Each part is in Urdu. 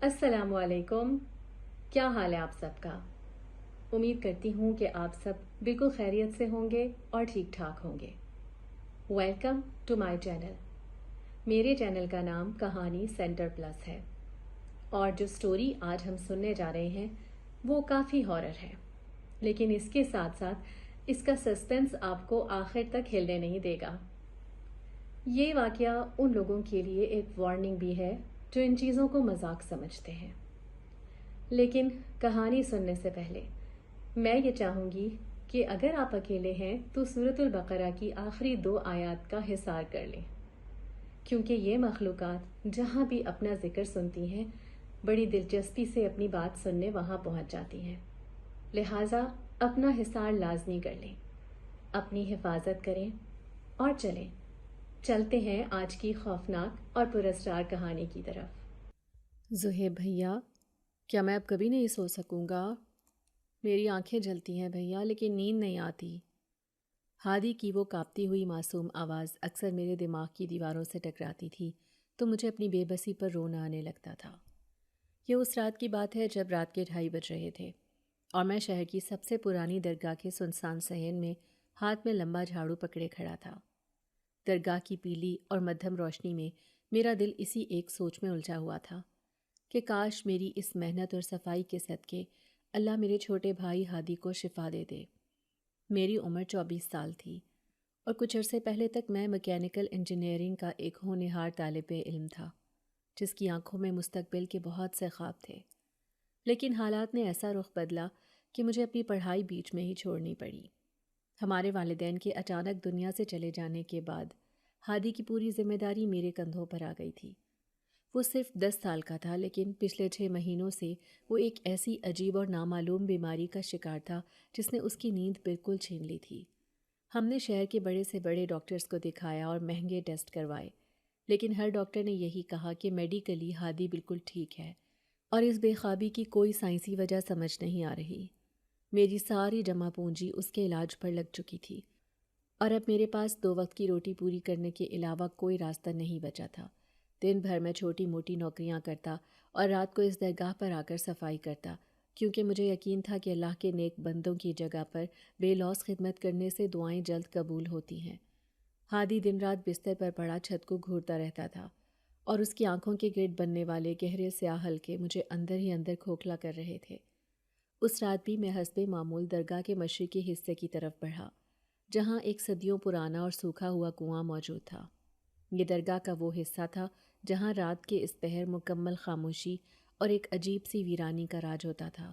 السلام علیکم. کیا حال ہے آپ سب کا؟ امید کرتی ہوں کہ آپ سب بالکل خیریت سے ہوں گے اور ٹھیک ٹھاک ہوں گے. Welcome to my channel. میرے چینل کا نام کہانی سینٹر پلس ہے اور جو سٹوری آج ہم سننے جا رہے ہیں وہ کافی ہارر ہے، لیکن اس کے ساتھ ساتھ اس کا سسپنس آپ کو آخر تک ہلنے نہیں دے گا. یہ واقعہ ان لوگوں کے لیے ایک وارننگ بھی ہے جو ان چیزوں کو مذاق سمجھتے ہیں. لیکن کہانی سننے سے پہلے میں یہ چاہوں گی کہ اگر آپ اکیلے ہیں تو سورۃ البقرہ کی آخری 2 آیات کا حصار کر لیں، کیونکہ یہ مخلوقات جہاں بھی اپنا ذکر سنتی ہیں بڑی دلچسپی سے اپنی بات سننے وہاں پہنچ جاتی ہیں. لہٰذا اپنا حصار لازمی کر لیں، اپنی حفاظت کریں اور چلتے ہیں آج کی خوفناک اور پراسرار کہانی کی طرف. زہیب بھیا، کیا میں اب کبھی نہیں سو سکوں گا؟ میری آنکھیں جلتی ہیں بھیا، لیکن نیند نہیں آتی۔ ہادی کی وہ کانپتی ہوئی معصوم آواز اکثر میرے دماغ کی دیواروں سے ٹکراتی تھی تو مجھے اپنی بے بسی پر رونا آنے لگتا تھا۔ یہ اس رات کی بات ہے جب رات کے 2:30 بج رہے تھے اور میں شہر کی سب سے پرانی درگاہ کے سنسان صحن میں ہاتھ میں لمبا جھاڑو پکڑے کھڑا تھا۔ درگاہ کی پیلی اور مدھم روشنی میں میرا دل اسی ایک سوچ میں الجھا ہوا تھا کہ کاش میری اس محنت اور صفائی کے صدقے اللہ میرے چھوٹے بھائی ہادی کو شفا دے دے۔ میری عمر 24 سال تھی اور کچھ عرصے پہلے تک میں میکینیکل انجینئرنگ کا ایک ہونہار طالب علم تھا جس کی آنکھوں میں مستقبل کے بہت سے خواب تھے، لیکن حالات نے ایسا رخ بدلا کہ مجھے اپنی پڑھائی بیچ میں ہی چھوڑنی پڑی۔ ہمارے والدین کے اچانک دنیا سے چلے جانے کے بعد ہادی کی پوری ذمہ داری میرے کندھوں پر آ گئی تھی۔ وہ صرف 10 سال کا تھا، لیکن پچھلے 6 مہینوں سے وہ ایک ایسی عجیب اور نامعلوم بیماری کا شکار تھا جس نے اس کی نیند بالکل چھین لی تھی۔ ہم نے شہر کے بڑے سے بڑے ڈاکٹرز کو دکھایا اور مہنگے ٹیسٹ کروائے، لیکن ہر ڈاکٹر نے یہی کہا کہ میڈیکلی ہادی بالکل ٹھیک ہے اور اس بے خوابی کی کوئی سائنسی وجہ سمجھ نہیں آ رہی۔ میری ساری جمع پونجی اس کے علاج پر لگ چکی تھی اور اب میرے پاس 2 وقت کی روٹی پوری کرنے کے علاوہ کوئی راستہ نہیں بچا تھا۔ دن بھر میں چھوٹی موٹی نوکریاں کرتا اور رات کو اس درگاہ پر آ کر صفائی کرتا، کیونکہ مجھے یقین تھا کہ اللہ کے نیک بندوں کی جگہ پر بے لوث خدمت کرنے سے دعائیں جلد قبول ہوتی ہیں۔ ہادی دن رات بستر پر پڑا چھت کو گھورتا رہتا تھا اور اس کی آنکھوں کے گرد بننے والے گہرے سیاہ حلقے مجھے اندر ہی اندر کھوکھلا کر رہے تھے۔ اس رات بھی میں حسب معمول درگاہ کے مشرقی حصے کی طرف بڑھا، جہاں ایک صدیوں پرانا اور سوکھا ہوا کنواں موجود تھا۔ یہ درگاہ کا وہ حصہ تھا جہاں رات کے اس پہر مکمل خاموشی اور ایک عجیب سی ویرانی کا راج ہوتا تھا۔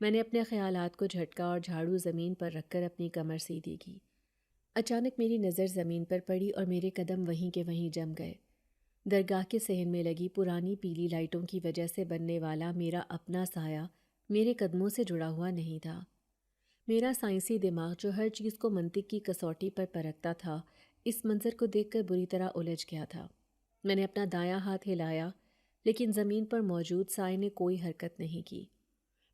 میں نے اپنے خیالات کو جھٹکا اور جھاڑو زمین پر رکھ کر اپنی کمر سیدھی کی۔ اچانک میری نظر زمین پر پڑی اور میرے قدم وہیں کے وہیں جم گئے۔ درگاہ کے صحن میں لگی پرانی پیلی لائٹوں کی وجہ سے بننے والا میرا اپنا سایہ میرے قدموں سے جڑا ہوا نہیں تھا۔ میرا سائنسی دماغ جو ہر چیز کو منطق کی کسوٹی پر پرکھتا تھا، اس منظر کو دیکھ کر بری طرح الجھ گیا تھا۔ میں نے اپنا دایاں ہاتھ ہلایا، لیکن زمین پر موجود سائے نے کوئی حرکت نہیں کی۔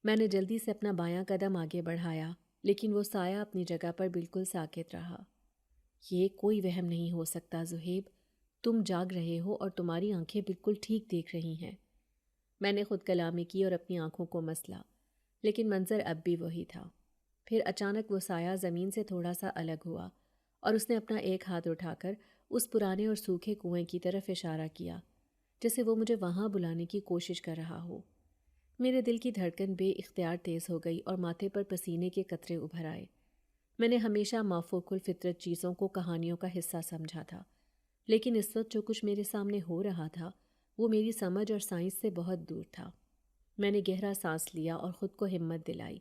میں نے جلدی سے اپنا بایاں قدم آگے بڑھایا، لیکن وہ سایہ اپنی جگہ پر بالکل ساکت رہا۔ یہ کوئی وہم نہیں ہو سکتا زہیب، تم جاگ رہے ہو اور تمہاری آنکھیں بالکل ٹھیک دیکھ رہی ہیں۔ میں نے خود کلامی کی اور اپنی آنکھوں کو مسلا، لیکن منظر اب بھی وہی تھا۔ پھر اچانک وہ سایہ زمین سے تھوڑا سا الگ ہوا اور اس نے اپنا ایک ہاتھ اٹھا کر اس پرانے اور سوکھے کنویں کی طرف اشارہ کیا، جیسے وہ مجھے وہاں بلانے کی کوشش کر رہا ہو۔ میرے دل کی دھڑکن بے اختیار تیز ہو گئی اور ماتھے پر پسینے کے قطرے ابھر آئے۔ میں نے ہمیشہ مافوق الفطرت چیزوں کو کہانیوں کا حصہ سمجھا تھا، لیکن اس وقت جو کچھ میرے سامنے ہو رہا تھا وہ میری سمجھ اور سائنس سے بہت دور تھا۔ میں نے گہرا سانس لیا اور خود کو ہمت دلائی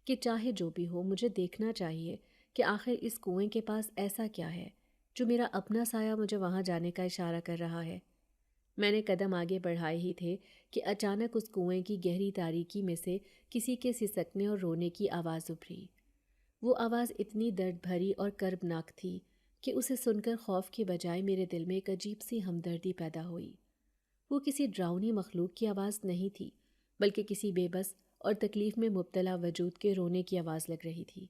کہ چاہے جو بھی ہو مجھے دیکھنا چاہیے کہ آخر اس کنویں کے پاس ایسا کیا ہے جو میرا اپنا سایہ مجھے وہاں جانے کا اشارہ کر رہا ہے۔ میں نے قدم آگے بڑھائے ہی تھے کہ اچانک اس کنویں کی گہری تاریکی میں سے کسی کے سسکنے اور رونے کی آواز ابھری۔ وہ آواز اتنی درد بھری اور کربناک تھی کہ اسے سن کر خوف کے بجائے میرے دل میں ایک عجیب سی ہمدردی پیدا ہوئی۔ وہ کسی ڈراؤنی مخلوق کی آواز نہیں تھی، بلکہ کسی بے بس اور تکلیف میں مبتلا وجود کے رونے کی آواز لگ رہی تھی۔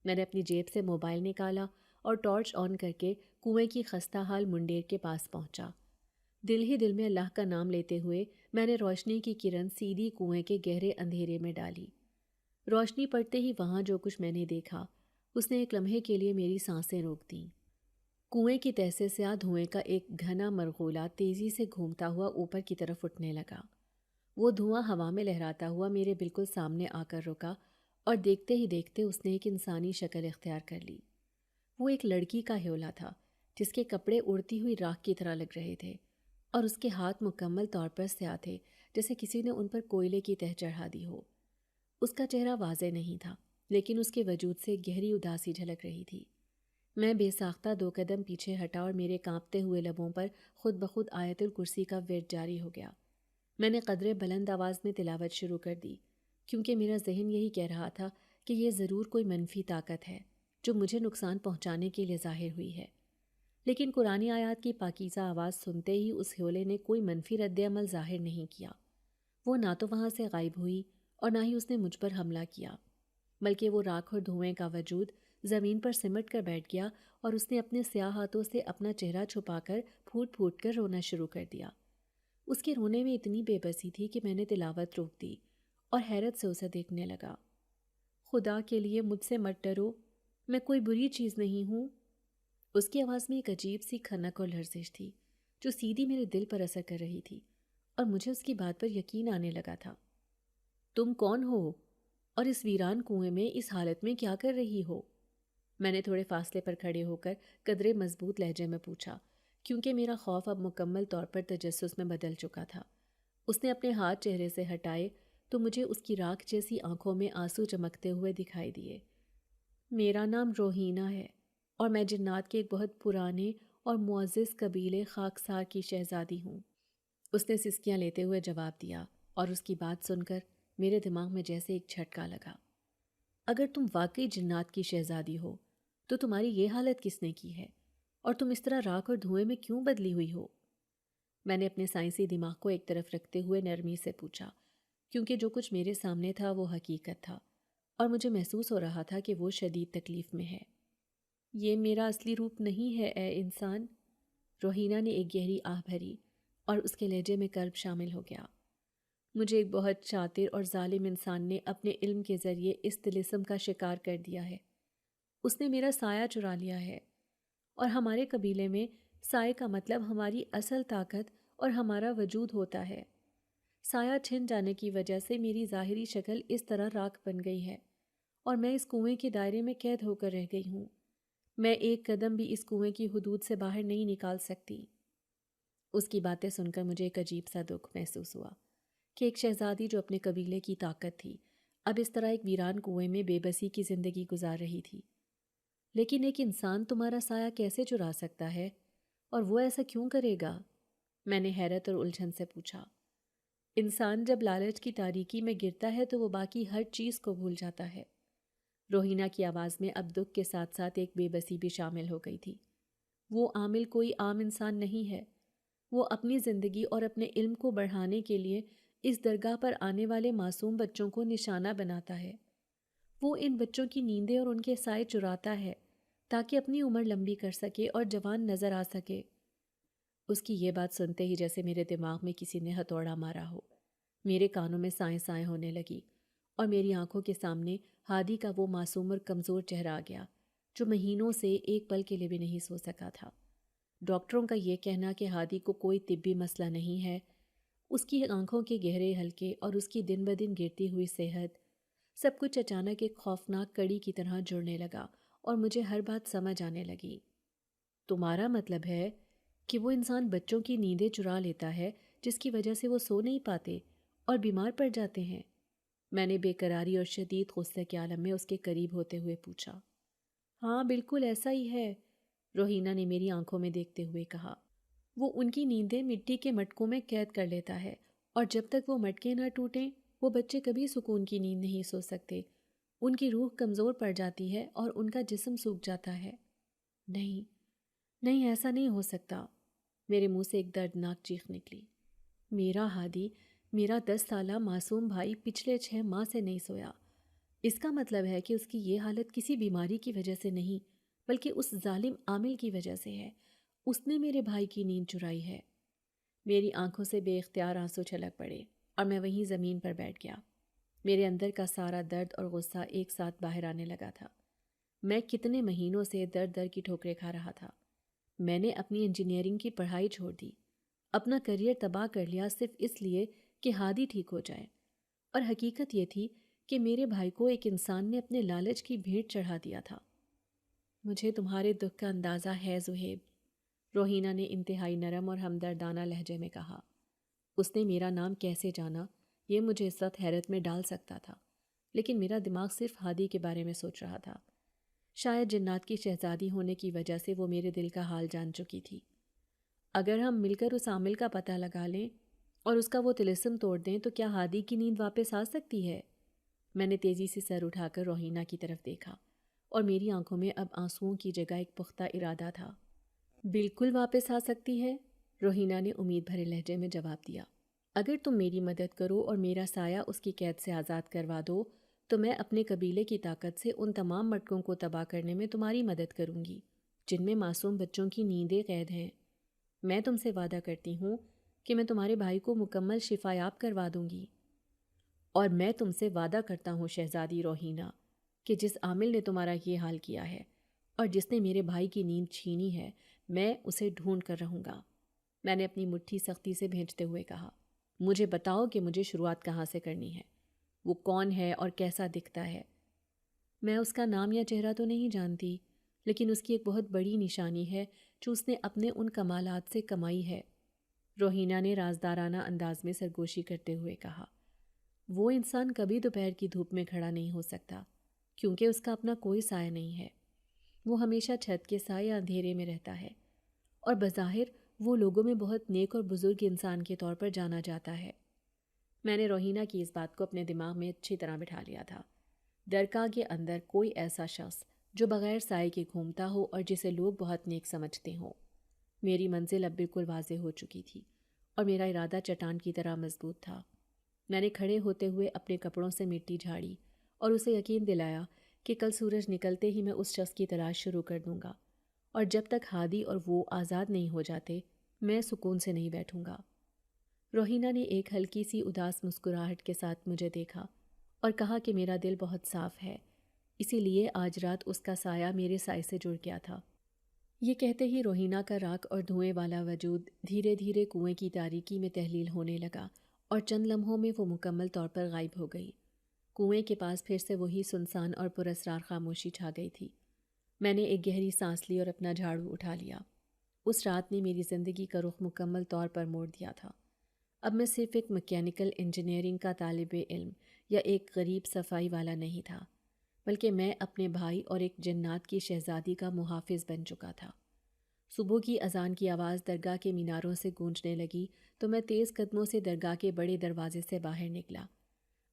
میں نے اپنی جیب سے موبائل نکالا اور ٹارچ آن کر کے کنویں کی خستہ حال منڈیر کے پاس پہنچا۔ دل ہی دل میں اللہ کا نام لیتے ہوئے میں نے روشنی کی کرن سیدھی کنویں کے گہرے اندھیرے میں ڈالی۔ روشنی پڑتے ہی وہاں جو کچھ میں نے دیکھا اس نے ایک لمحے کے لیے میری سانسیں روک دیں۔ کنویں کی تہہ سے سیاہ دھوئیں کا ایک گھنا مرغولا تیزی سے گھومتا ہوا اوپر کی طرف اٹھنے لگا۔ وہ دھواں ہوا میں لہراتا ہوا میرے بالکل سامنے آ کر رکا اور دیکھتے ہی دیکھتے اس نے ایک انسانی شکل اختیار کر لی۔ وہ ایک لڑکی کا ہیولا تھا جس کے کپڑے اڑتی ہوئی راکھ کی طرح لگ رہے تھے اور اس کے ہاتھ مکمل طور پر سیاہ تھے، جیسے کسی نے ان پر کوئلے کی تہہ چڑھا دی ہو۔ اس کا چہرہ واضح نہیں تھا لیکن اس کے وجود سے گہری اداسی جھلک رہی تھی۔ میں بے ساختہ 2 قدم پیچھے ہٹا اور میرے کانپتے ہوئے لبوں پر خود بخود آیت الکرسی کا ورد جاری ہو گیا۔ میں نے قدرے بلند آواز میں تلاوت شروع کر دی کیونکہ میرا ذہن یہی کہہ رہا تھا کہ یہ ضرور کوئی منفی طاقت ہے جو مجھے نقصان پہنچانے کے لیے ظاہر ہوئی ہے۔ لیکن قرآنی آیات کی پاکیزہ آواز سنتے ہی اس ہیولے نے کوئی منفی رد عمل ظاہر نہیں کیا۔ وہ نہ تو وہاں سے غائب ہوئی اور نہ ہی اس نے مجھ پر حملہ کیا، بلکہ وہ راکھ اور دھوئیں کا وجود زمین پر سمٹ کر بیٹھ گیا اور اس نے اپنے سیاہ ہاتھوں سے اپنا چہرہ چھپا کر پھوٹ پھوٹ کر رونا شروع کر دیا۔ اس کے رونے میں اتنی بے بسی تھی کہ میں نے تلاوت روک دی اور حیرت سے اسے دیکھنے لگا۔ خدا کے لیے مجھ سے مت ڈرو، میں کوئی بری چیز نہیں ہوں۔ اس کی آواز میں ایک عجیب سی کھنک اور لرزش تھی جو سیدھی میرے دل پر اثر کر رہی تھی اور مجھے اس کی بات پر یقین آنے لگا تھا۔ تم کون ہو اور اس ویران کنویں میں اس حالت میں کیا کر رہی ہو؟ میں نے تھوڑے فاصلے پر کھڑے ہو کر قدرے مضبوط لہجے میں پوچھا کیونکہ میرا خوف اب مکمل طور پر تجسس میں بدل چکا تھا۔ اس نے اپنے ہاتھ چہرے سے ہٹائے تو مجھے اس کی راکھ جیسی آنکھوں میں آنسو چمکتے ہوئے دکھائی دیے۔ میرا نام روہینہ ہے اور میں جنات کے ایک بہت پرانے اور معزز قبیلے خاکسار کی شہزادی ہوں۔ اس نے سسکیاں لیتے ہوئے جواب دیا اور اس کی بات سن کر میرے دماغ میں جیسے ایک جھٹکا لگا۔ اگر تم واقعی جنات کی شہزادی ہو تو تمہاری یہ حالت کس نے کی ہے اور تم اس طرح راکھ اور دھوئیں میں کیوں بدلی ہوئی ہو؟ میں نے اپنے سائنسی دماغ کو ایک طرف رکھتے ہوئے نرمی سے پوچھا کیونکہ جو کچھ میرے سامنے تھا وہ حقیقت تھا اور مجھے محسوس ہو رہا تھا کہ وہ شدید تکلیف میں ہے۔ یہ میرا اصلی روپ نہیں ہے اے انسان، روہینہ نے ایک گہری آہ بھری اور اس کے لہجے میں کرب شامل ہو گیا۔ مجھے ایک بہت شاطر اور ظالم انسان نے اپنے علم کے ذریعے اس طلسم کا شکار کر دیا ہے۔ اس نے میرا سایہ چرا لیا ہے اور ہمارے قبیلے میں سائے کا مطلب ہماری اصل طاقت اور ہمارا وجود ہوتا ہے۔ سایہ چھن جانے کی وجہ سے میری ظاہری شکل اس طرح راکھ بن گئی ہے اور میں اس کنویں کے دائرے میں قید ہو کر رہ گئی ہوں۔ میں ایک قدم بھی اس کنویں کی حدود سے باہر نہیں نکال سکتی۔ اس کی باتیں سن کر مجھے ایک عجیب سا دکھ محسوس ہوا کہ ایک شہزادی جو اپنے قبیلے کی طاقت تھی اب اس طرح ایک ویران کنویں میں بے بسی کی زندگی گزار رہی تھی۔ لیکن ایک انسان تمہارا سایہ کیسے چرا سکتا ہے اور وہ ایسا کیوں کرے گا؟ میں نے حیرت اور الجھن سے پوچھا۔ انسان جب لالچ کی تاریکی میں گرتا ہے تو وہ باقی ہر چیز کو بھول جاتا ہے۔ روہینہ کی آواز میں اب دکھ کے ساتھ ساتھ ایک بے بسی بھی شامل ہو گئی تھی۔ وہ عامل کوئی عام انسان نہیں ہے، وہ اپنی زندگی اور اپنے علم کو بڑھانے کے لیے اس درگاہ پر آنے والے معصوم بچوں کو نشانہ بناتا ہے۔ وہ ان بچوں کی نیندیں اور ان کے سائے چراتا ہے تاکہ اپنی عمر لمبی کر سکے اور جوان نظر آ سکے۔ اس کی یہ بات سنتے ہی جیسے میرے دماغ میں کسی نے ہتھوڑا مارا ہو، میرے کانوں میں سائیں سائیں ہونے لگی اور میری آنکھوں کے سامنے ہادی کا وہ معصوم اور کمزور چہرہ آ گیا جو مہینوں سے ایک پل کے لیے بھی نہیں سو سکا تھا۔ ڈاکٹروں کا یہ کہنا کہ ہادی کو کوئی طبی مسئلہ نہیں ہے، اس کی آنکھوں کے گہرے حلقے اور اس کی دن بدن گرتی ہوئی صحت، سب کچھ اچانک ایک خوفناک کڑی کی طرح جڑنے لگا اور مجھے ہر بات سمجھ آنے لگی۔ تمہارا مطلب ہے کہ وہ انسان بچوں کی نیندیں چرا لیتا ہے جس کی وجہ سے وہ سو نہیں پاتے اور بیمار پڑ جاتے ہیں؟ میں نے بے قراری اور شدید غصے کے عالم میں اس کے قریب ہوتے ہوئے پوچھا۔ ہاں بالکل ایسا ہی ہے، روہینہ نے میری آنکھوں میں دیکھتے ہوئے کہا۔ وہ ان کی نیندیں مٹی کے مٹکوں میں قید کر لیتا ہے اور جب تک وہ مٹکے نہ ٹوٹیں وہ بچے کبھی سکون کی نیند نہیں سو سکتے۔ ان کی روح کمزور پڑ جاتی ہے اور ان کا جسم سوکھ جاتا ہے۔ نہیں ایسا نہیں ہو سکتا، میرے منہ سے ایک دردناک چیخ نکلی۔ میرا ہادی، میرا 10 سالہ معصوم بھائی پچھلے 6 ماہ سے نہیں سویا۔ اس کا مطلب ہے کہ اس کی یہ حالت کسی بیماری کی وجہ سے نہیں بلکہ اس ظالم عامل کی وجہ سے ہے۔ اس نے میرے بھائی کی نیند چرائی ہے۔ میری آنکھوں سے بے اختیار آنسو چھلک پڑے اور میں وہیں زمین پر بیٹھ گیا۔ میرے اندر کا سارا درد اور غصہ ایک ساتھ باہر آنے لگا تھا۔ میں کتنے مہینوں سے در در کی ٹھوکریں کھا رہا تھا۔ میں نے اپنی انجینئرنگ کی پڑھائی چھوڑ دی، اپنا کریئر تباہ کر لیا صرف اس لیے کہ ہادی ٹھیک ہو جائے، اور حقیقت یہ تھی کہ میرے بھائی کو ایک انسان نے اپنے لالچ کی بھیٹ چڑھا دیا تھا۔ مجھے تمہارے دکھ کا اندازہ ہے زہیب، روہینہ نے انتہائی نرم اور ہمدردانہ لہجے میں کہا۔ اس نے میرا نام کیسے جانا یہ مجھے اس وقت حیرت میں ڈال سکتا تھا، لیکن میرا دماغ صرف ہادی کے بارے میں سوچ رہا تھا۔ شاید جنات کی شہزادی ہونے کی وجہ سے وہ میرے دل کا حال جان چکی تھی۔ اگر ہم مل کر اس عامل کا پتہ لگا لیں اور اس کا وہ طلسم توڑ دیں تو کیا ہادی کی نیند واپس آ سکتی ہے؟ میں نے تیزی سے سر اٹھا کر روہینہ کی طرف دیکھا اور میری آنکھوں میں اب آنسوؤں کی جگہ ایک پختہ ارادہ تھا۔ بالکل واپس آ سکتی ہے، روہینہ نے امید بھرے لہجے میں جواب دیا۔ اگر تم میری مدد کرو اور میرا سایہ اس کی قید سے آزاد کروا دو تو میں اپنے قبیلے کی طاقت سے ان تمام مٹکوں کو تباہ کرنے میں تمہاری مدد کروں گی جن میں معصوم بچوں کی نیندیں قید ہیں۔ میں تم سے وعدہ کرتی ہوں کہ میں تمہارے بھائی کو مکمل شفا یاب کروا دوں گی، اور میں تم سے وعدہ کرتا ہوں شہزادی روہینہ کہ جس عامل نے تمہارا یہ حال کیا ہے اور جس نے میرے بھائی کی نیند چھینی ہے میں اسے ڈھونڈ کر رہوں گا۔ میں نے اپنی مٹھی سختی سے بھینچتے ہوئے کہا، مجھے بتاؤ کہ مجھے شروعات کہاں سے کرنی ہے، وہ کون ہے اور کیسا دکھتا ہے؟ میں اس کا نام یا چہرہ تو نہیں جانتی، لیکن اس کی ایک بہت بڑی نشانی ہے جو اس نے اپنے ان کمالات سے کمائی ہے، روہینہ نے رازدارانہ انداز میں سرگوشی کرتے ہوئے کہا۔ وہ انسان کبھی دوپہر کی دھوپ میں کھڑا نہیں ہو سکتا کیونکہ اس کا اپنا کوئی سایہ نہیں ہے۔ وہ ہمیشہ چھت کے سائے یا اندھیرے میں رہتا ہے، اور بظاہر وہ لوگوں میں بہت نیک اور بزرگ انسان کے طور پر جانا جاتا ہے۔ میں نے روہینہ کی اس بات کو اپنے دماغ میں اچھی طرح بٹھا لیا تھا۔ درگاہ کے اندر کوئی ایسا شخص جو بغیر سائے کے گھومتا ہو اور جسے لوگ بہت نیک سمجھتے ہوں۔ میری منزل اب بالکل واضح ہو چکی تھی اور میرا ارادہ چٹان کی طرح مضبوط تھا۔ میں نے کھڑے ہوتے ہوئے اپنے کپڑوں سے مٹی جھاڑی اور اسے یقین دلایا کہ کل سورج نکلتے ہی میں اس شخص کی تلاش شروع کر دوں گا، اور جب تک ہادی اور وہ آزاد نہیں ہو جاتے میں سکون سے نہیں بیٹھوں گا۔ روہینہ نے ایک ہلکی سی اداس مسکراہٹ کے ساتھ مجھے دیکھا اور کہا کہ میرا دل بہت صاف ہے، اسی لیے آج رات اس کا سایہ میرے سائے سے جڑ گیا تھا۔ یہ کہتے ہی روہینہ کا راکھ اور دھوئیں والا وجود دھیرے دھیرے کنویں کی تاریکی میں تحلیل ہونے لگا اور چند لمحوں میں وہ مکمل طور پر غائب ہو گئی۔ کنویں کے پاس پھر سے وہی سنسان اور پراسرار خاموشی چھا گئی تھی۔ میں نے ایک گہری سانس لی اور اپنا جھاڑو اٹھا لیا۔ اس رات نے میری زندگی کا رخ مکمل طور پر موڑ دیا تھا۔ اب میں صرف ایک میکینیکل انجینئرنگ کا طالب علم یا ایک غریب صفائی والا نہیں تھا، بلکہ میں اپنے بھائی اور ایک جنات کی شہزادی کا محافظ بن چکا تھا۔ صبح کی اذان کی آواز درگاہ کے میناروں سے گونجنے لگی تو میں تیز قدموں سے درگاہ کے بڑے دروازے سے باہر نکلا۔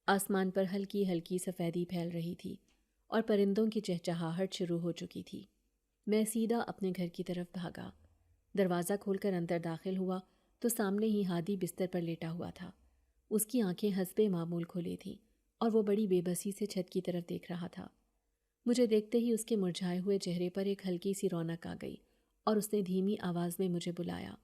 آسمان پر ہلکی ہلکی سفیدی پھیل رہی تھی اور پرندوں کی چہچہاہٹ شروع ہو چکی تھی۔ میں سیدھا اپنے گھر کی طرف بھاگا۔ دروازہ کھول کر اندر داخل ہوا تو سامنے ہی ہادی بستر پر لیٹا ہوا تھا۔ اس کی آنکھیں حسب معمول کھلی تھیں اور وہ بڑی بے بسی سے چھت کی طرف دیکھ رہا تھا۔ مجھے دیکھتے ہی اس کے مرجھائے ہوئے چہرے پر ایک ہلکی سی رونق آ گئی اور اس نے دھیمی آواز میں مجھے بلایا۔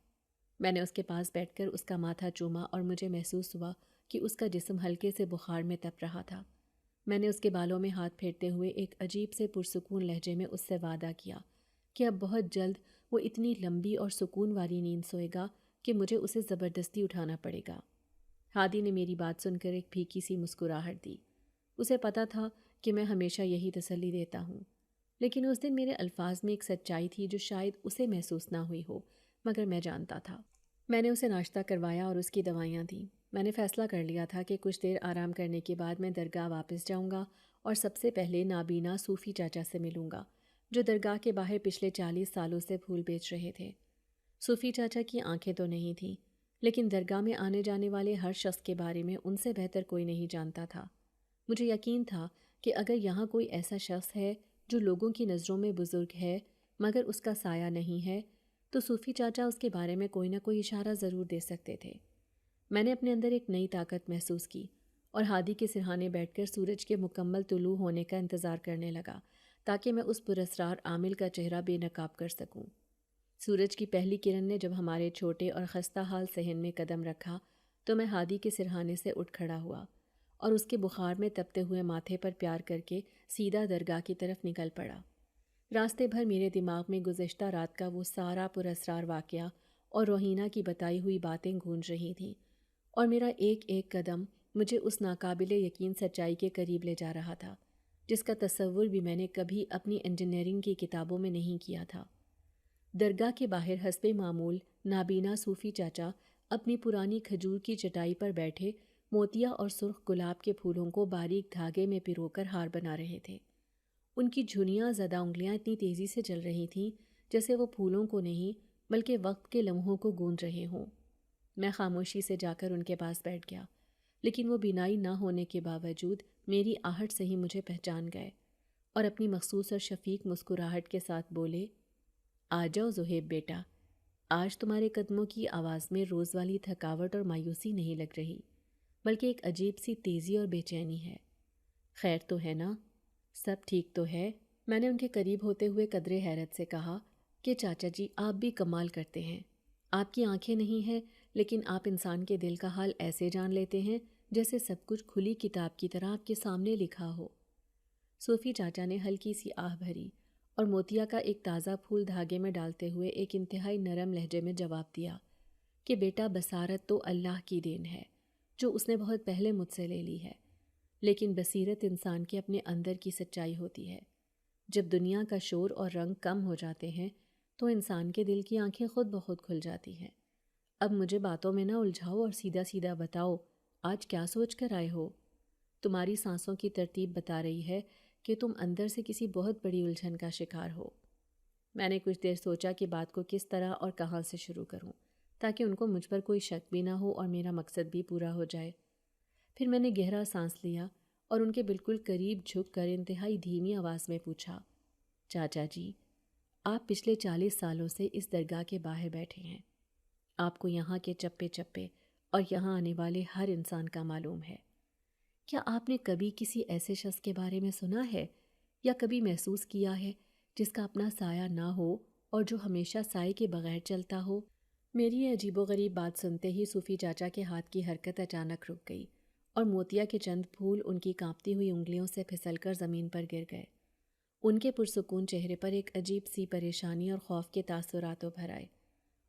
میں نے اس کے پاس بیٹھ کر اس کا ماتھا چوما اور مجھے محسوس ہوا کہ اس کا جسم ہلکے سے بخار میں تپ رہا تھا۔ میں نے اس کے بالوں میں ہاتھ پھیرتے ہوئے ایک عجیب سے پرسکون لہجے میں اس سے وعدہ کیا کہ اب بہت جلد وہ اتنی لمبی اور سکون والی نیند سوئے گا کہ مجھے اسے زبردستی اٹھانا پڑے گا۔ ہادی نے میری بات سن کر ایک پھیکی سی مسکراہٹ دی۔ اسے پتہ تھا کہ میں ہمیشہ یہی تسلی دیتا ہوں، لیکن اس دن میرے الفاظ میں ایک سچائی تھی جو شاید اسے محسوس نہ ہوئی ہو، مگر میں جانتا تھا۔ میں نے اسے ناشتہ کروایا اور اس کی دوائیاں دیں۔ میں نے فیصلہ کر لیا تھا کہ کچھ دیر آرام کرنے کے بعد میں درگاہ واپس جاؤں گا اور سب سے پہلے نابینا صوفی چاچا سے ملوں گا جو درگاہ کے باہر پچھلے 40 سالوں سے پھول بیچ رہے تھے۔ صوفی چاچا کی آنکھیں تو نہیں تھیں، لیکن درگاہ میں آنے جانے والے ہر شخص کے بارے میں ان سے بہتر کوئی نہیں جانتا تھا۔ مجھے یقین تھا کہ اگر یہاں کوئی ایسا شخص ہے جو لوگوں کی نظروں میں بزرگ ہے مگر اس کا سایہ نہیں ہے تو صوفی چاچا اس کے بارے میں کوئی نہ کوئی اشارہ ضرور دے سکتے تھے۔ میں نے اپنے اندر ایک نئی طاقت محسوس کی اور ہادی کے سرہانے بیٹھ کر سورج کے مکمل طلوع ہونے کا انتظار کرنے لگا تاکہ میں اس پراسرار عامل کا چہرہ بے نقاب کر سکوں۔ سورج کی پہلی کرن نے جب ہمارے چھوٹے اور خستہ حال صحن میں قدم رکھا تو میں ہادی کے سرہانے سے اٹھ کھڑا ہوا اور اس کے بخار میں تپتے ہوئے ماتھے پر پیار کر کے سیدھا درگاہ کی طرف نکل پڑا۔ راستے بھر میرے دماغ میں گزشتہ رات کا وہ سارا پراسرار واقعہ اور روحینہ کی بتائی ہوئی باتیں گونج رہی تھیں، اور میرا ایک ایک قدم مجھے اس ناقابل یقین سچائی کے قریب لے جا رہا تھا جس کا تصور بھی میں نے کبھی اپنی انجینئرنگ کی کتابوں میں نہیں کیا تھا۔ درگاہ کے باہر حسب معمول نابینا صوفی چاچا اپنی پرانی کھجور کی چٹائی پر بیٹھے موتیا اور سرخ گلاب کے پھولوں کو باریک دھاگے میں پرو کر ہار بنا رہے تھے۔ ان کی جھنیاں زدہ انگلیاں اتنی تیزی سے چل رہی تھیں جیسے وہ پھولوں کو نہیں بلکہ وقت کے لمحوں کو گونج رہے ہوں۔ میں خاموشی سے جا کر ان کے پاس بیٹھ گیا، لیکن وہ بینائی نہ ہونے کے باوجود میری آہٹ سے ہی مجھے پہچان گئے اور اپنی مخصوص اور شفیق مسکراہٹ کے ساتھ بولے، آ جاؤ زہیب بیٹا، آج تمہارے قدموں کی آواز میں روز والی تھکاوٹ اور مایوسی نہیں لگ رہی، بلکہ ایک عجیب سی تیزی اور بے چینی ہے۔ خیر تو ہے نا؟ سب ٹھیک تو ہے؟ میں نے ان کے قریب ہوتے ہوئے قدرے حیرت سے کہا کہ چاچا جی آپ بھی کمال کرتے ہیں، آپ کی آنکھیں نہیں ہیں لیکن آپ انسان کے دل کا حال ایسے جان لیتے ہیں جیسے سب کچھ کھلی کتاب کی طرح آپ کے سامنے لکھا ہو۔ صوفی چاچا نے ہلکی سی آہ بھری اور موتیا کا ایک تازہ پھول دھاگے میں ڈالتے ہوئے ایک انتہائی نرم لہجے میں جواب دیا کہ بیٹا بصارت تو اللہ کی دین ہے جو اس نے بہت پہلے مجھ سے لے لی ہے، لیکن بصیرت انسان کے اپنے اندر کی سچائی ہوتی ہے۔ جب دنیا کا شور اور رنگ کم ہو جاتے ہیں تو انسان کے دل کی آنکھیں خود بخود کھل جاتی ہیں۔ اب مجھے باتوں میں نہ الجھاؤ اور سیدھا سیدھا بتاؤ آج کیا سوچ کر آئے ہو؟ تمہاری سانسوں کی ترتیب بتا رہی ہے کہ تم اندر سے کسی بہت بڑی الجھن کا شکار ہو۔ میں نے کچھ دیر سوچا کہ بات کو کس طرح اور کہاں سے شروع کروں تاکہ ان کو مجھ پر کوئی شک بھی نہ ہو اور میرا مقصد بھی پورا ہو جائے۔ پھر میں نے گہرا سانس لیا اور ان کے بالکل قریب جھک کر انتہائی دھیمی آواز میں پوچھا، چاچا جی، آپ پچھلے 40 سالوں سے اس درگاہ کے باہر بیٹھے ہیں، آپ کو یہاں کے چپے چپے اور یہاں آنے والے ہر انسان کا معلوم ہے۔ کیا آپ نے کبھی کسی ایسے شخص کے بارے میں سنا ہے یا کبھی محسوس کیا ہے جس کا اپنا سایہ نہ ہو اور جو ہمیشہ سائے کے بغیر چلتا ہو؟ میری یہ عجیب و غریب بات سنتے ہی صوفی چاچا کے ہاتھ کی حرکت اچانک رک گئی اور موتیا کے چند پھول ان کی کانپتی ہوئی انگلیوں سے پھسل کر زمین پر گر گئے۔ ان کے پرسکون چہرے پر ایک عجیب سی پریشانی اور خوف کے تاثرات ابھر آئے۔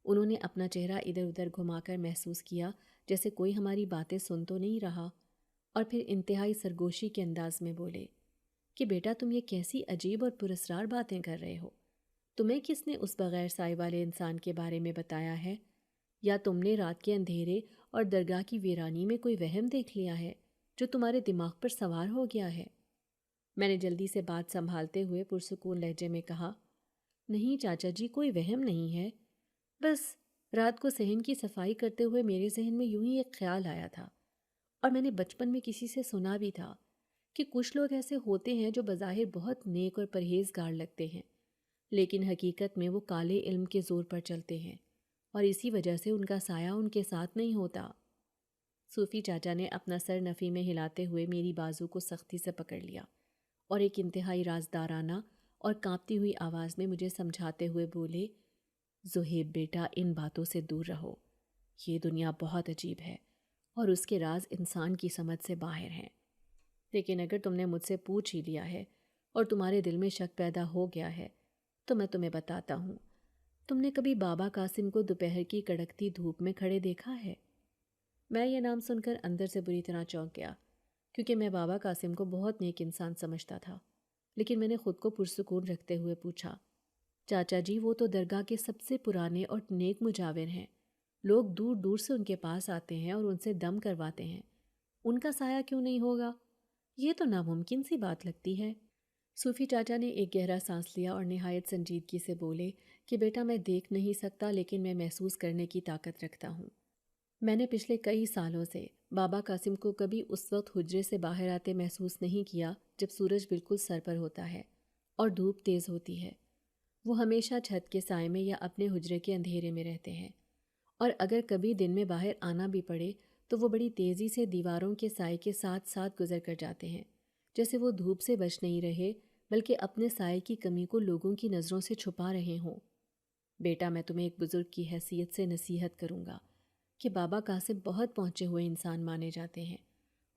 انہوں نے اپنا چہرہ ادھر ادھر گھما کر محسوس کیا جیسے کوئی ہماری باتیں سن تو نہیں رہا، اور پھر انتہائی سرگوشی کے انداز میں بولے کہ بیٹا تم یہ کیسی عجیب اور پراسرار باتیں کر رہے ہو؟ تمہیں کس نے اس بغیر سائے والے انسان کے بارے میں بتایا ہے؟ یا تم نے رات کے اندھیرے اور درگاہ کی ویرانی میں کوئی وہم دیکھ لیا ہے جو تمہارے دماغ پر سوار ہو گیا ہے؟ میں نے جلدی سے بات سنبھالتے ہوئے پرسکون لہجے میں کہا، نہیں چاچا جی، کوئی وہم نہیں ہے، بس رات کو صحن کی صفائی کرتے ہوئے میرے ذہن میں یوں ہی ایک خیال آیا تھا، اور میں نے بچپن میں کسی سے سنا بھی تھا کہ کچھ لوگ ایسے ہوتے ہیں جو بظاہر بہت نیک اور پرہیزگار لگتے ہیں، لیکن حقیقت میں وہ کالے علم کے زور پر چلتے ہیں اور اسی وجہ سے ان کا سایہ ان کے ساتھ نہیں ہوتا۔ صوفی چاچا نے اپنا سر نفی میں ہلاتے ہوئے میری بازو کو سختی سے پکڑ لیا اور ایک انتہائی رازدارانہ اور کانپتی ہوئی آواز میں مجھے سمجھاتے ہوئے بولے، زہیب بیٹا، ان باتوں سے دور رہو، یہ دنیا بہت عجیب ہے اور اس کے راز انسان کی سمجھ سے باہر ہیں، لیکن اگر تم نے مجھ سے پوچھ ہی لیا ہے اور تمہارے دل میں شک پیدا ہو گیا ہے تو میں تمہیں بتاتا ہوں، تم نے کبھی بابا قاسم کو دوپہر کی کڑکتی دھوپ میں کھڑے دیکھا ہے؟ میں یہ نام سن کر اندر سے بری طرح چونک گیا، کیونکہ میں بابا قاسم کو بہت نیک انسان سمجھتا تھا، لیکن میں نے خود کو پرسکون رکھتے ہوئے پوچھا، چاچا جی، وہ تو درگاہ کے سب سے پرانے اور نیک مجاور ہیں، لوگ دور دور سے ان کے پاس آتے ہیں اور ان سے دم کرواتے ہیں، ان کا سایہ کیوں نہیں ہوگا؟ یہ تو ناممکن سی بات لگتی ہے۔ صوفی چاچا نے ایک گہرا سانس لیا اور نہایت سنجیدگی سے بولے کہ بیٹا، میں دیکھ نہیں سکتا لیکن میں محسوس کرنے کی طاقت رکھتا ہوں۔ میں نے پچھلے کئی سالوں سے بابا قاسم کو کبھی اس وقت حجرے سے باہر آتے محسوس نہیں کیا جب سورج بالکل سر پر ہوتا ہے اور دھوپ تیز ہوتی ہے۔ وہ ہمیشہ چھت کے سائے میں یا اپنے حجرے کے اندھیرے میں رہتے ہیں، اور اگر کبھی دن میں باہر آنا بھی پڑے تو وہ بڑی تیزی سے دیواروں کے سائے کے ساتھ ساتھ گزر کر جاتے ہیں، جیسے وہ دھوپ سے بچ نہیں رہے بلکہ اپنے سائے کی کمی کو لوگوں کی نظروں سے چھپا رہے ہوں۔ بیٹا میں تمہیں ایک بزرگ کی حیثیت سے نصیحت کروں گا کہ بابا قاسم بہت پہنچے ہوئے انسان مانے جاتے ہیں